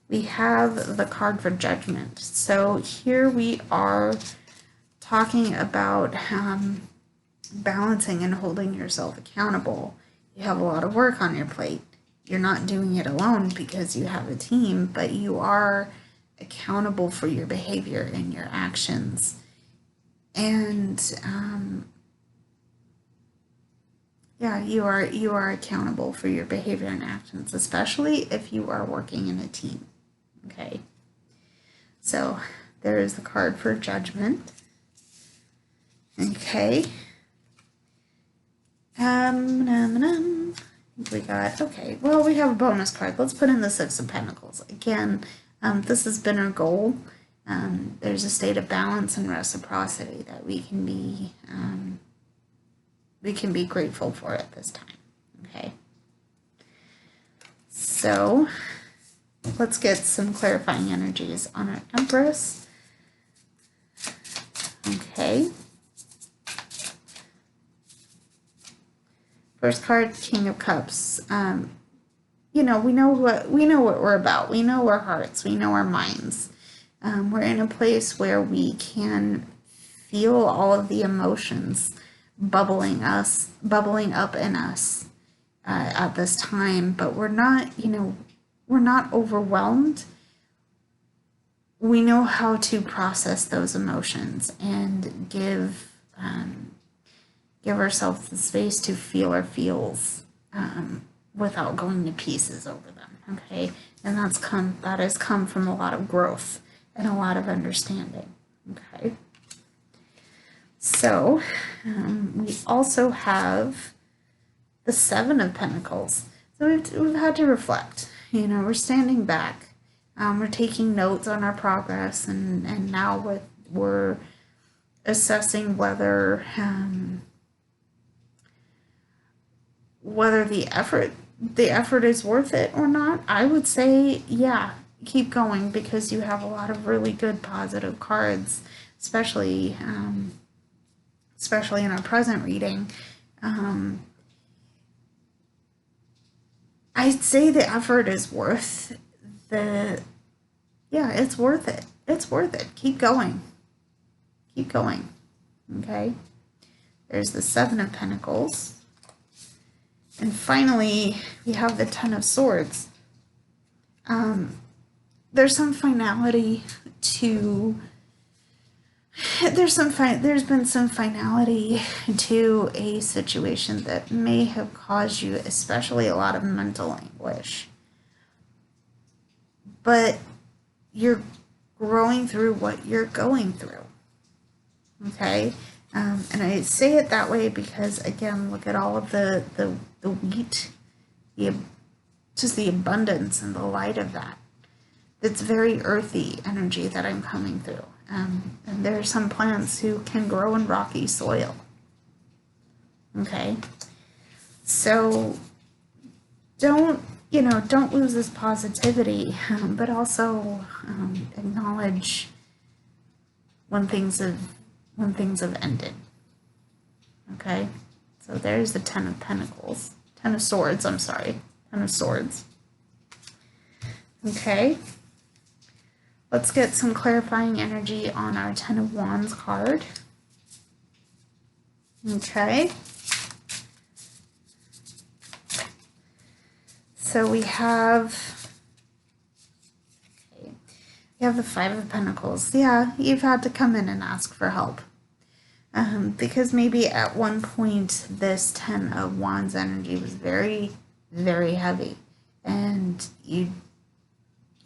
we have the card for Judgment. So here we are talking about balancing and holding yourself accountable. You have a lot of work on your plate. You're not doing it alone because you have a team, but you are accountable for your behavior and your actions. And Yeah, you are accountable for your behavior and actions, especially if you are working in a team. Okay. So there is the card for Judgment. Okay. We got, okay, well, we have a bonus card. Let's put in the Six of Pentacles. Again, this has been our goal. There's a state of balance and reciprocity that we can be grateful for at this time. Okay. So let's get some clarifying energies on our Empress. Okay. First card, King of Cups. You know, we know what we're about. We know our hearts. We know our minds. We're in a place where we can feel all of the emotions bubbling up in us at this time, but we're not, we're not overwhelmed. We know how to process those emotions and give ourselves the space to feel our feels without going to pieces over them. Okay, and that has come from a lot of growth and a lot of understanding. Okay. So, we also have the Seven of Pentacles. So we've had to reflect. We're standing back. We're taking notes on our progress, and now we're assessing whether the effort is worth it or not. I would say, yeah, keep going, because you have a lot of really good positive cards, especially in our present reading. I'd say the effort is worth it's worth it. It's worth it. Keep going. Keep going. Okay. There's the Seven of Pentacles. And finally, we have the Ten of Swords. There's some finality to... There's been some finality to a situation that may have caused you especially a lot of mental anguish. But you're growing through what you're going through. Okay? And I say it that way because, again, look at all of the wheat, just the abundance and the light of that. It's very earthy energy that I'm coming through. And there are some plants who can grow in rocky soil. Okay? So don't lose this positivity, but also acknowledge when things have ended. Okay? So there's the Ten of Pentacles. Ten of Swords, I'm sorry. Ten of Swords. Okay? Let's get some clarifying energy on our Ten of Wands card. Okay. So we have the Five of Pentacles. Yeah, you've had to come in and ask for help. Because maybe at one point this Ten of Wands energy was very, very heavy. And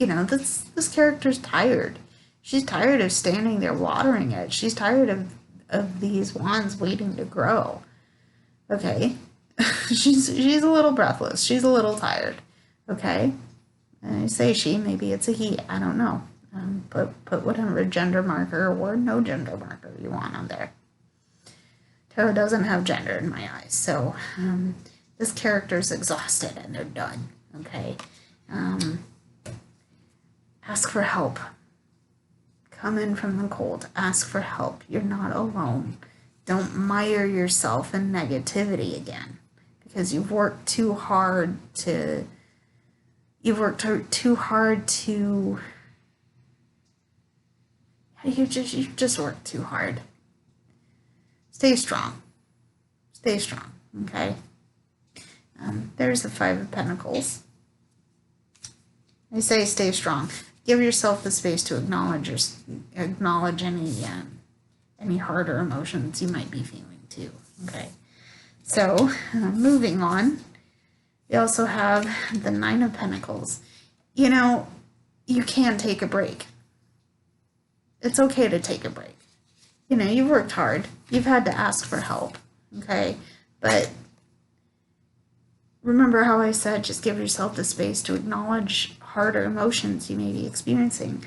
this character's tired. She's tired of standing there watering it. She's tired of these wands waiting to grow. Okay? she's a little breathless. She's a little tired. Okay? And I say she, maybe it's a he. I don't know. Put whatever gender marker or no gender marker you want on there. Tarot doesn't have gender in my eyes. So this character's exhausted and they're done. Okay? Ask for help. Come in from the cold. Ask for help. You're not alone. Don't mire yourself in negativity again, because you've worked too hard to. You just worked too hard. Stay strong. Stay strong. Okay. There's the Five of Pentacles. I say stay strong. Give yourself the space to acknowledge any harder emotions you might be feeling too. Okay. So, moving on, we also have the Nine of Pentacles. You know, you can take a break. It's okay to take a break. You know, you've worked hard. You've had to ask for help, okay? But remember how I said just give yourself the space to acknowledge harder emotions you may be experiencing.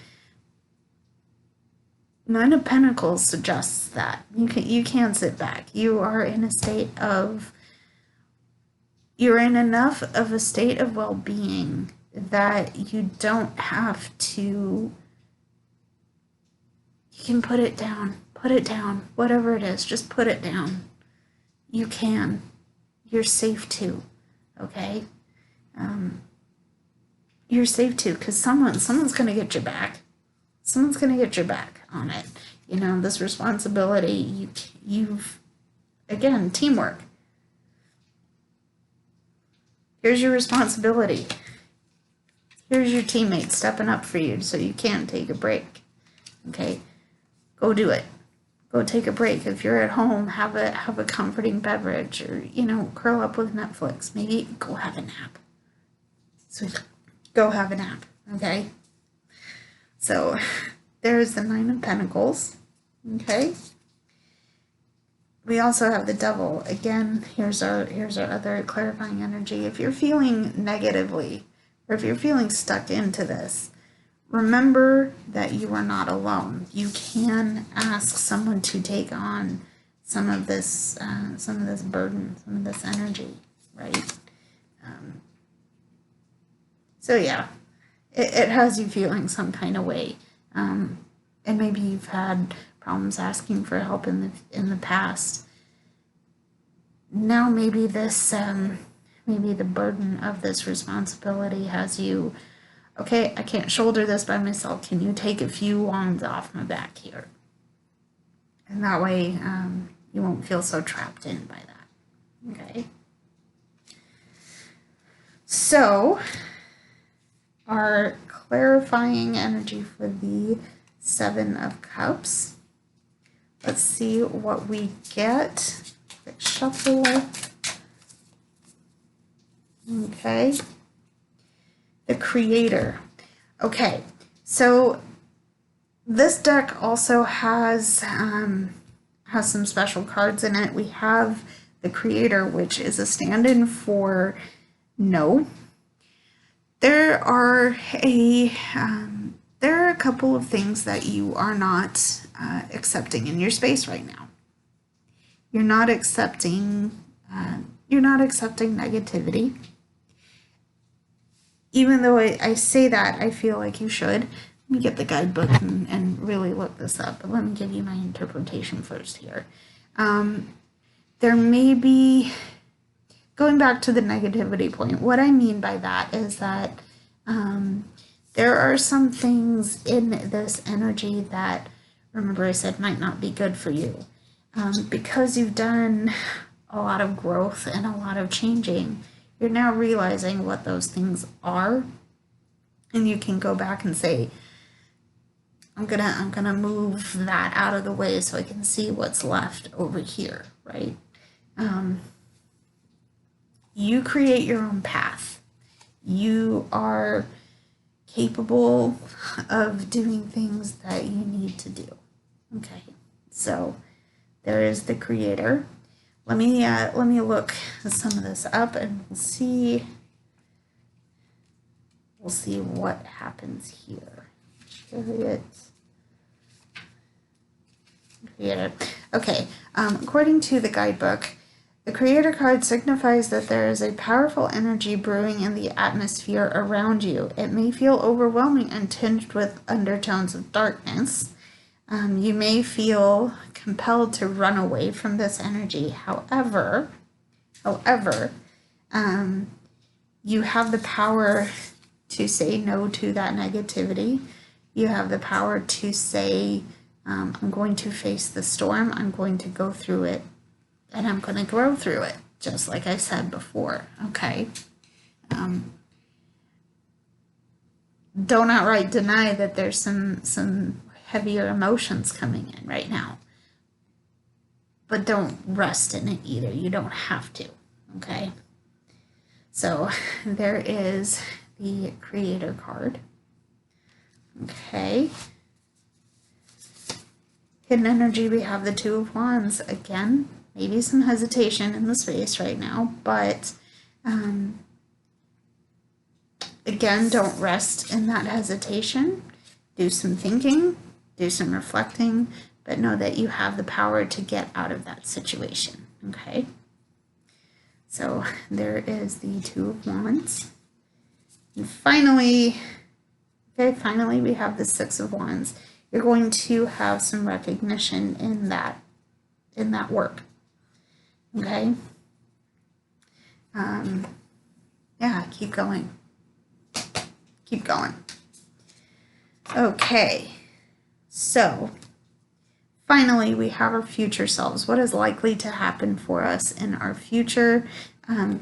Nine of Pentacles suggests that. You can sit back. You are in a state of... You're in enough of a state of well-being that you don't have to... You can put it down. Put it down. Whatever it is, just put it down. You can. You're safe to. Okay? You're safe to, because someone's going to get your back. Someone's going to get your back on it. You know, this responsibility, you've, again, teamwork. Here's your responsibility. Here's your teammate stepping up for you so you can take a break. Okay? Go do it. Go take a break. If you're at home, have a comforting beverage, or, you know, curl up with Netflix. Maybe go have a nap. So go have a nap, okay? So there's the Nine of Pentacles, okay? We also have the Devil. Again, here's our other clarifying energy. If you're feeling negatively, or if you're feeling stuck into this, remember that you are not alone. You can ask someone to take on some of this burden, some of this energy, right? So yeah, it has you feeling some kind of way, and maybe you've had problems asking for help in the past. Now maybe this maybe the burden of this responsibility has you. Okay, I can't shoulder this by myself. Can you take a few wands off my back here? And that way, you won't feel so trapped in by that. Okay. So, our clarifying energy for the Seven of Cups. Let's see what we get. Quick shuffle. Okay. The Creator. Okay, so this deck also has some special cards in it. We have the Creator, which is a stand-in for no. There are a couple of things that you are not accepting in your space right now. You're not accepting negativity. Even though I say that, I feel like you should. Let me get the guidebook and really look this up. But let me give you my interpretation first here. There may be, going back to the negativity point, what I mean by that is that there are some things in this energy that, remember I said, might not be good for you. Because you've done a lot of growth and a lot of changing, you're now realizing what those things are, and you can go back and say, I'm gonna move that out of the way so I can see what's left over here, right? You create your own path. You are capable of doing things that you need to do. Okay, so there is the Creator. Let me look some of this up, and we'll see what happens here. Chariot. Creator. Okay, according to the guidebook, the Creator card signifies that there is a powerful energy brewing in the atmosphere around you. It may feel overwhelming and tinged with undertones of darkness. You may feel compelled to run away from this energy. However, you have the power to say no to that negativity. You have the power to say, I'm going to face the storm, I'm going to go through it, and I'm going to grow through it, just like I said before, okay? Don't outright deny that there's some heavier emotions coming in right now. but don't rest in it either. You don't have to, okay? So there is the Creator card. Okay. Hidden energy, we have the Two of Wands. Again, maybe some hesitation in the space right now, but again, don't rest in that hesitation. Do some thinking, do some reflecting, but know that you have the power to get out of that situation, okay? So there is the Two of Wands. And finally, finally we have the Six of Wands. You're going to have some recognition in that work, okay? Yeah, keep going. Keep going. Okay, so finally we have our future selves. What is likely to happen for us in our future?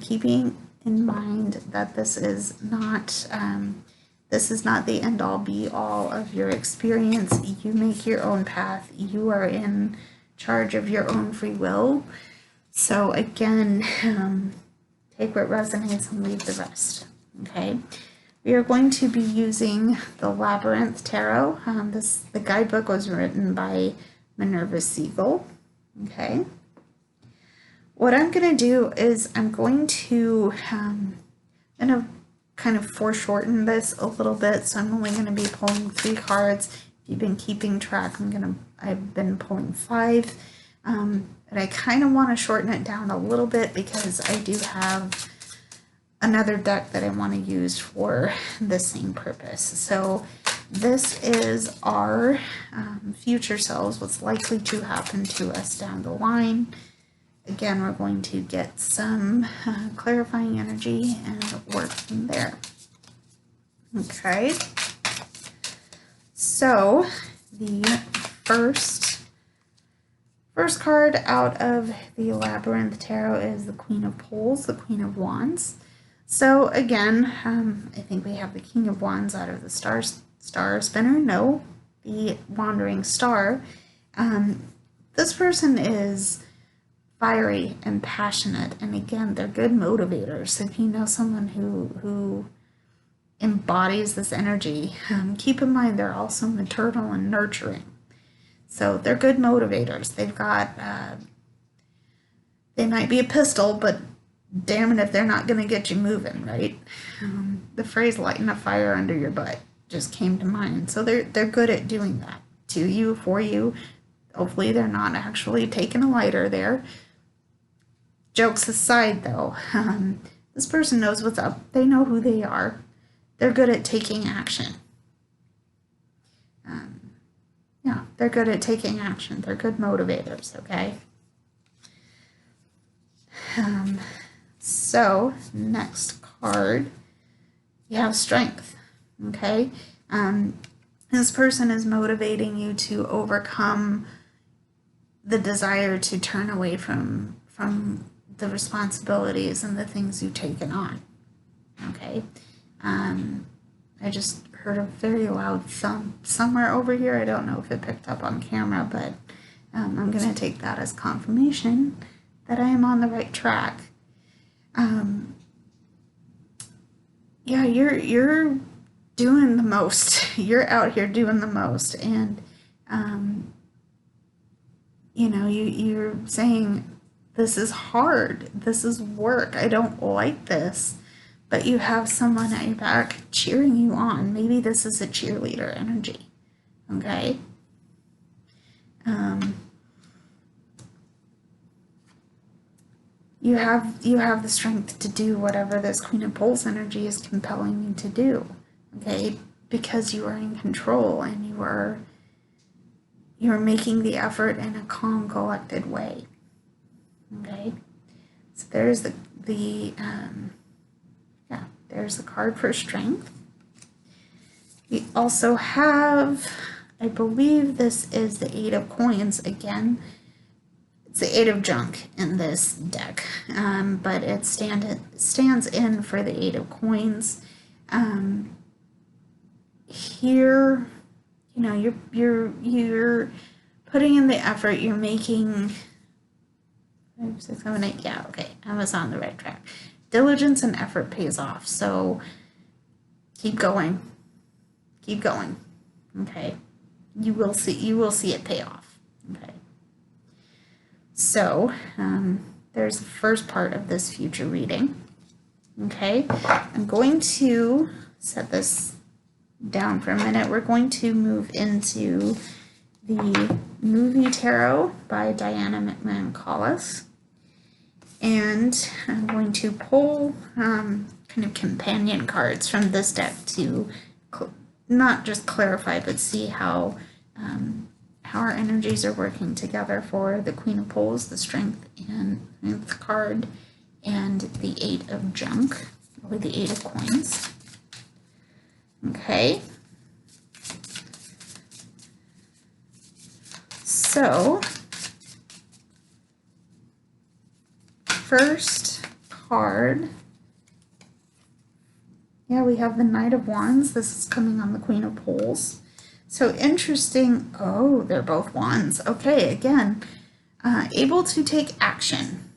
Keeping in mind that this is not the end-all be-all of your experience. You make your own path. You are in charge of your own free will. So again, take what resonates and leave the rest, okay? We are going to be using the Labyrinth Tarot. The guidebook was written by Minerva Seigel, okay? What I'm going to do is I'm going to kind of foreshorten this a little bit, so I'm only going to be pulling 3 cards. If you've been keeping track, I've been pulling 5, but I kind of want to shorten it down a little bit because I do have another deck that I want to use for the same purpose. So this is our future selves, what's likely to happen to us down the line. Again, we're going to get some clarifying energy and work from there. Okay. So the first card out of the Labyrinth Tarot is the Queen of Poles, the Queen of Wands. So again, I think we have the King of Wands out of the Star Spinner. No, the Wandering Star. This person is fiery and passionate, and again, they're good motivators. If you know someone who embodies this energy, keep in mind they're also maternal and nurturing. So they're good motivators. They've got, they might be a pistol, but damn it if they're not going to get you moving, right? The phrase lighting a fire under your butt just came to mind. So they're good at doing that to you, for you. Hopefully they're not actually taking a lighter there. Jokes aside, though, this person knows what's up. They know who they are. They're good at taking action. Yeah, they're good at taking action. They're good motivators, okay? So, next card, you have Strength, okay? This person is motivating you to overcome the desire to turn away from the responsibilities and the things you've taken on, okay? I just heard a very loud thump somewhere over here. I don't know if it picked up on camera, but I'm going to take that as confirmation that I am on the right track. Yeah, you're doing the most. You're out here doing the most, and you know, you're saying, this is hard, this is work, I don't like this, but you have someone at your back cheering you on. Maybe this is a cheerleader energy, okay? You have the strength to do whatever this Queen of Poles energy is compelling you to do, okay? Because you are in control and you are making the effort in a calm, collected way, okay? So there's there's the card for Strength. We also have, I believe this is the Eight of Coins again. It's the Eight of Junk in this deck, but it stands in for the Eight of Coins. Here, you know, you're putting in the effort. You're making 5, 6, 7, 8. Yeah, okay. I was on the right track. Diligence and effort pays off. So keep going. Keep going. Okay. You will see it pay off. Okay. So there's the first part of this future reading. Okay. I'm going to set this down for a minute. We're going to move into the movie tarot by Diana McMahon Collis. And I'm going to pull kind of companion cards from this deck to not just clarify, but see how our energies are working together for the Queen of Pentacles, the Strength card, and the 8 of Junk, or the 8 of Coins. Okay. So, first card, yeah, we have the Knight of Wands. This is coming on the Queen of Pentacles. So interesting. Oh, they're both wands. Okay, again, able to take action.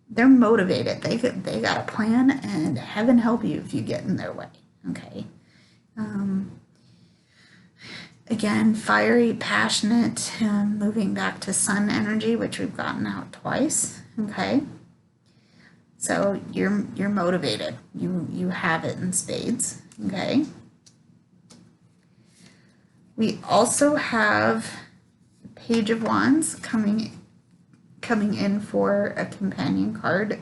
They're motivated. They got a plan, and heaven help you if you get in their way. Okay. Again, fiery, passionate, moving back to sun energy, which we've gotten out twice. Okay. So you're motivated. You have it in spades. Okay. We also have the Page of Wands coming in for a companion card.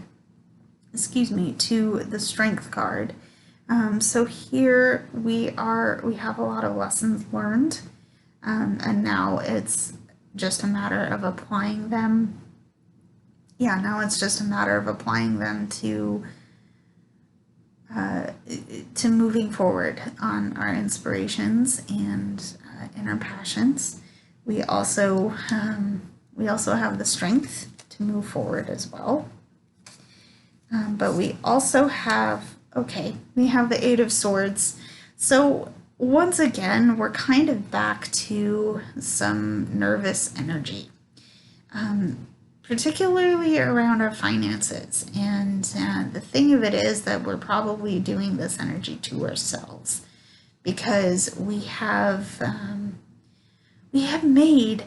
Excuse me, to the Strength card. So here we have a lot of lessons learned, and now it's just a matter of applying them. Yeah, now it's just a matter of applying them to moving forward on our inspirations and inner passions. We also have the strength to move forward as well. But we also have, we have the 8 of Swords. So once again, we're kind of back to some nervous energy, particularly around our finances. And the thing of it is that we're probably doing this energy to ourselves, because we have made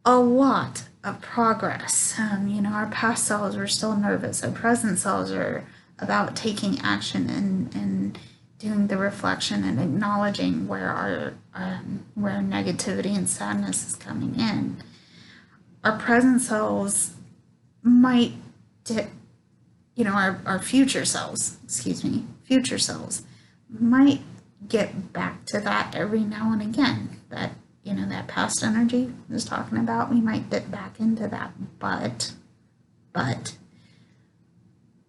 a lot of progress. Our past selves were still nervous. Our present selves are about taking action and doing the reflection and acknowledging where our negativity and sadness is coming in. Our present selves might, our future selves might get back to that every now and again. That past energy I was talking about, we might dip back into that, but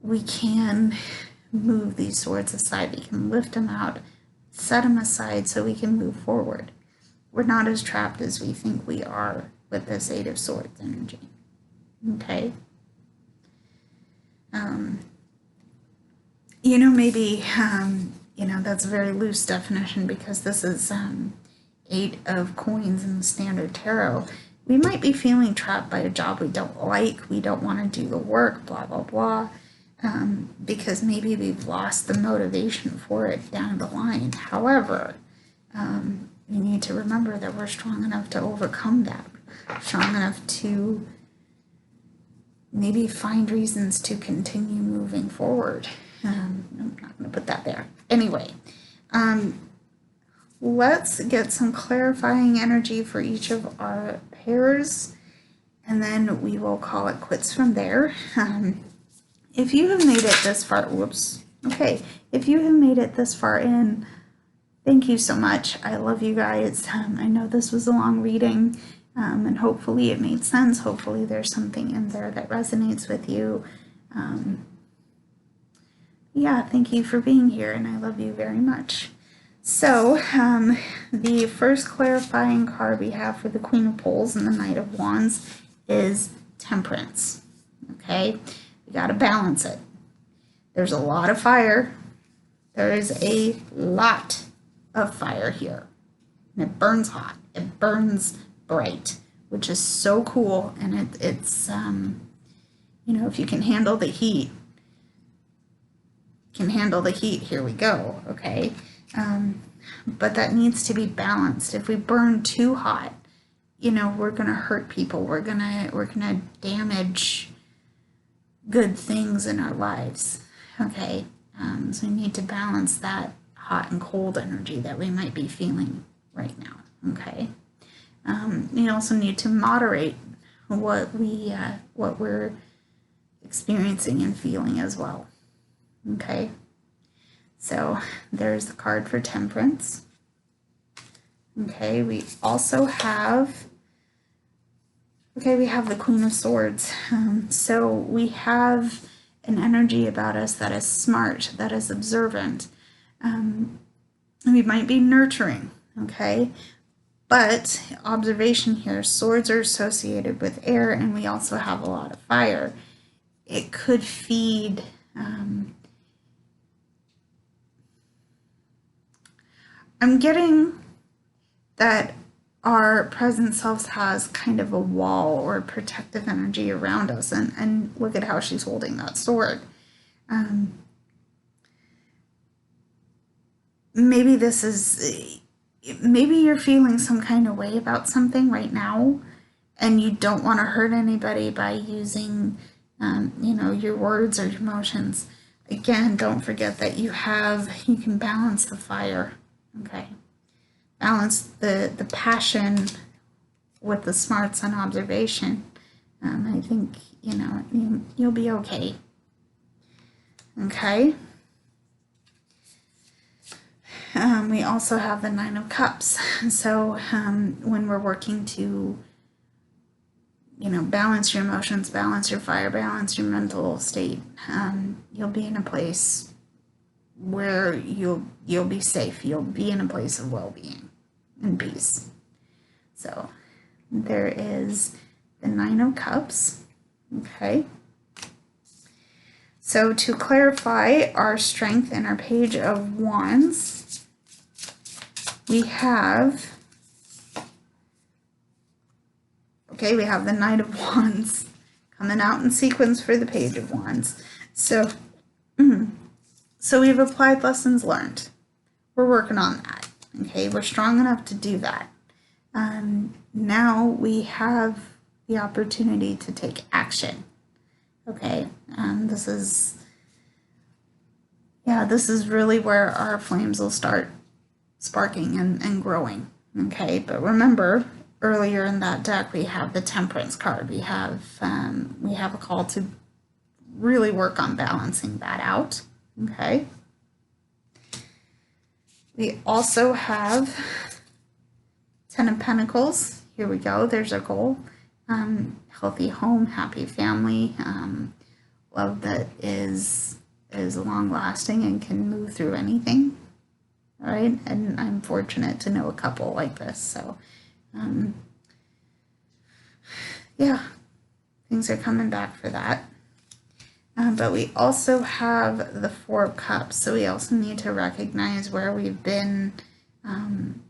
we can move these swords aside. We can lift them out, set them aside so we can move forward. We're not as trapped as we think we are with this 8 of Swords energy. Okay? Maybe, that's a very loose definition, because this is 8 of Coins in the Standard Tarot. We might be feeling trapped by a job we don't like. We don't want to do the work, blah, blah, blah, because maybe we've lost the motivation for it down the line. However, we need to remember that we're strong enough to overcome that, strong enough to maybe find reasons to continue moving forward. I'm not going to put that there. Anyway, let's get some clarifying energy for each of our pairs, and then we will call it quits from there. If you have made it this far, if you have made it this far in, thank you so much. I love you guys. I know this was a long reading, and hopefully it made sense. Hopefully there's something in there that resonates with you. Thank you for being here, and I love you very much. So, the first clarifying card we have for the Queen of Pentacles and the Knight of Wands is Temperance. Okay? We got to balance it. There's a lot of fire. There is a lot of fire here. And it burns hot. It burns bright. which is so cool. And it's, you know, if you can handle the heat, here we go, okay? But that needs to be balanced. If we burn too hot, you know, we're gonna hurt people. We're gonna damage good things in our lives, okay? So we need to balance that hot and cold energy that we might be feeling right now, okay? We also need to moderate what we're experiencing and feeling as well, okay? So there's the card for Temperance. Okay, we also have, we have the Queen of Swords. So we have an energy about us that is smart, that is observant. We might be nurturing, okay? But observation here, swords are associated with air, and we also have a lot of fire. It could feed, I'm getting that our present self has kind of a wall or protective energy around us, and look at how she's holding that sword. Maybe this is, maybe you're feeling some kind of way about something right now, and you don't want to hurt anybody by using, you know, your words or your emotions. Again, don't forget that you can balance the fire, okay? Balance the passion with the smarts and observation. I think, you know, you'll be okay. Okay. We also have the Nine of Cups. So when we're working to, you know, balance your emotions, balance your fire, balance your mental state, you'll be in a place where you'll be safe. You'll be in a place of well-being and peace. So there is the Nine of Cups. Okay. So to clarify our strength and our Page of Wands, we have the Knight of Wands coming out in sequence for the Page of Wands. So we've applied lessons learned. We're working on that. Okay, we're strong enough to do that. Now we have the opportunity to take action. Okay, this is really where our flames will start sparking and growing. Okay, but remember, earlier in that deck we have the Temperance card. We have a call to really work on balancing that out. Okay. We also have Ten of Pentacles. Here we go. There's our goal. Healthy home, happy family, love that is long-lasting and can move through anything. All right, and I'm fortunate to know a couple like this. So, yeah, things are coming back for that. But we also have the Four of Cups, so we also need to recognize where we've been kind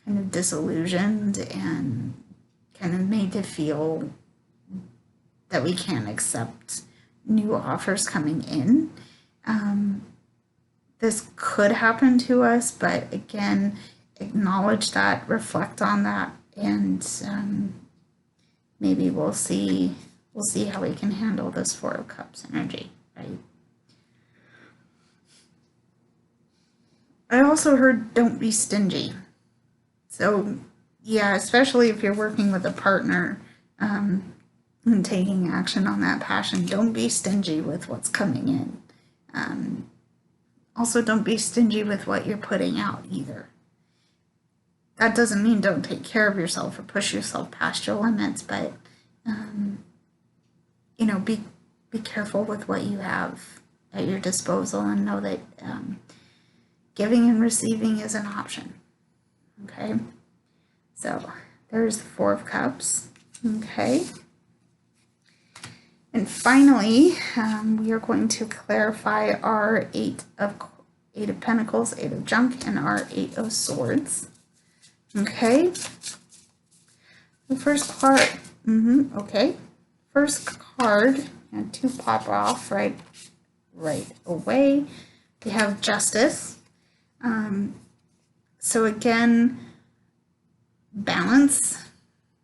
of disillusioned and kind of made to feel that we can't accept new offers coming in. This could happen to us, but again, acknowledge that, reflect on that, and maybe we'll see how we can handle this Four of Cups energy, right? I also heard don't be stingy. So yeah, especially if you're working with a partner and taking action on that passion, don't be stingy with what's coming in. Also, don't be stingy with what you're putting out either. That doesn't mean don't take care of yourself or push yourself past your limits, but you know, be careful with what you have at your disposal, and know that giving and receiving is an option. Okay, so there's the Four of Cups. Okay, and finally, we are going to clarify our Eight of Pentacles, Eight of Junk, and our Eight of Swords. Okay, The first card, okay. First card, and 2 pop off right away. We have Justice. So again, balance.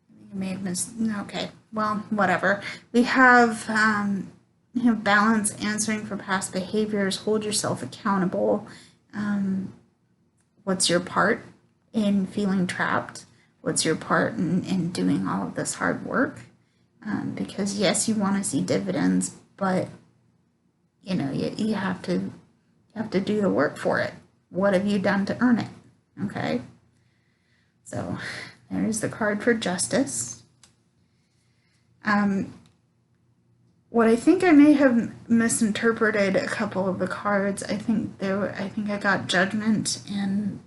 You may have missed, okay, well, whatever. We have, balance, answering for past behaviors, hold yourself accountable. What's your part in feeling trapped? What's your part in doing all of this hard work? Because yes, you want to see dividends, but you have to do the work for it. What have you done to earn it? Okay. So there's the card for Justice. What I think I may have misinterpreted a couple of the cards. I think I got Judgment and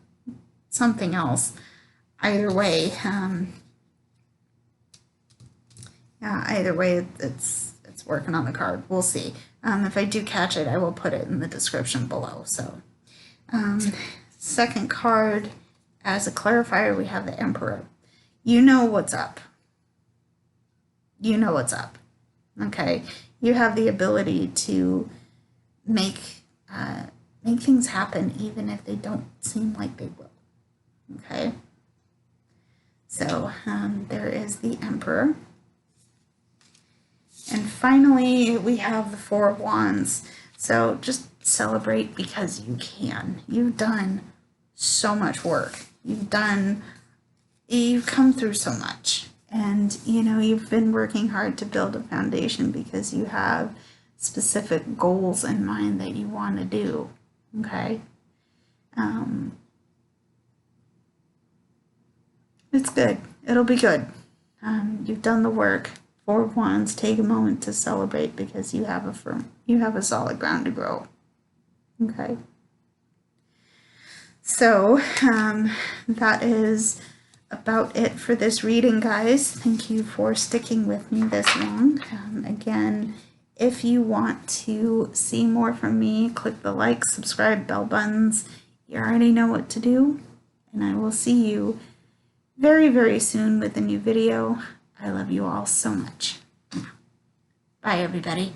something else. Either way, either way, it's working on the card. We'll see. If I do catch it, I will put it in the description below. So, second card, as a clarifier, we have the Emperor. You know what's up. You know what's up. Okay, you have the ability to make things happen, even if they don't seem like they will. Okay, so there is the Emperor. And finally, we have the 4 of Wands. So just celebrate because you can. You've done so much work. You've come through so much. And, you've been working hard to build a foundation because you have specific goals in mind that you want to do. Okay? It's good. It'll be good. You've done the work. 4 of Wands, take a moment to celebrate because you have a solid ground to grow. Okay. So, that is about it for this reading, guys. Thank you for sticking with me this long. Again, if you want to see more from me, click the like, subscribe, bell buttons. You already know what to do. And I will see you very, very soon with a new video. I love you all so much. Bye, everybody.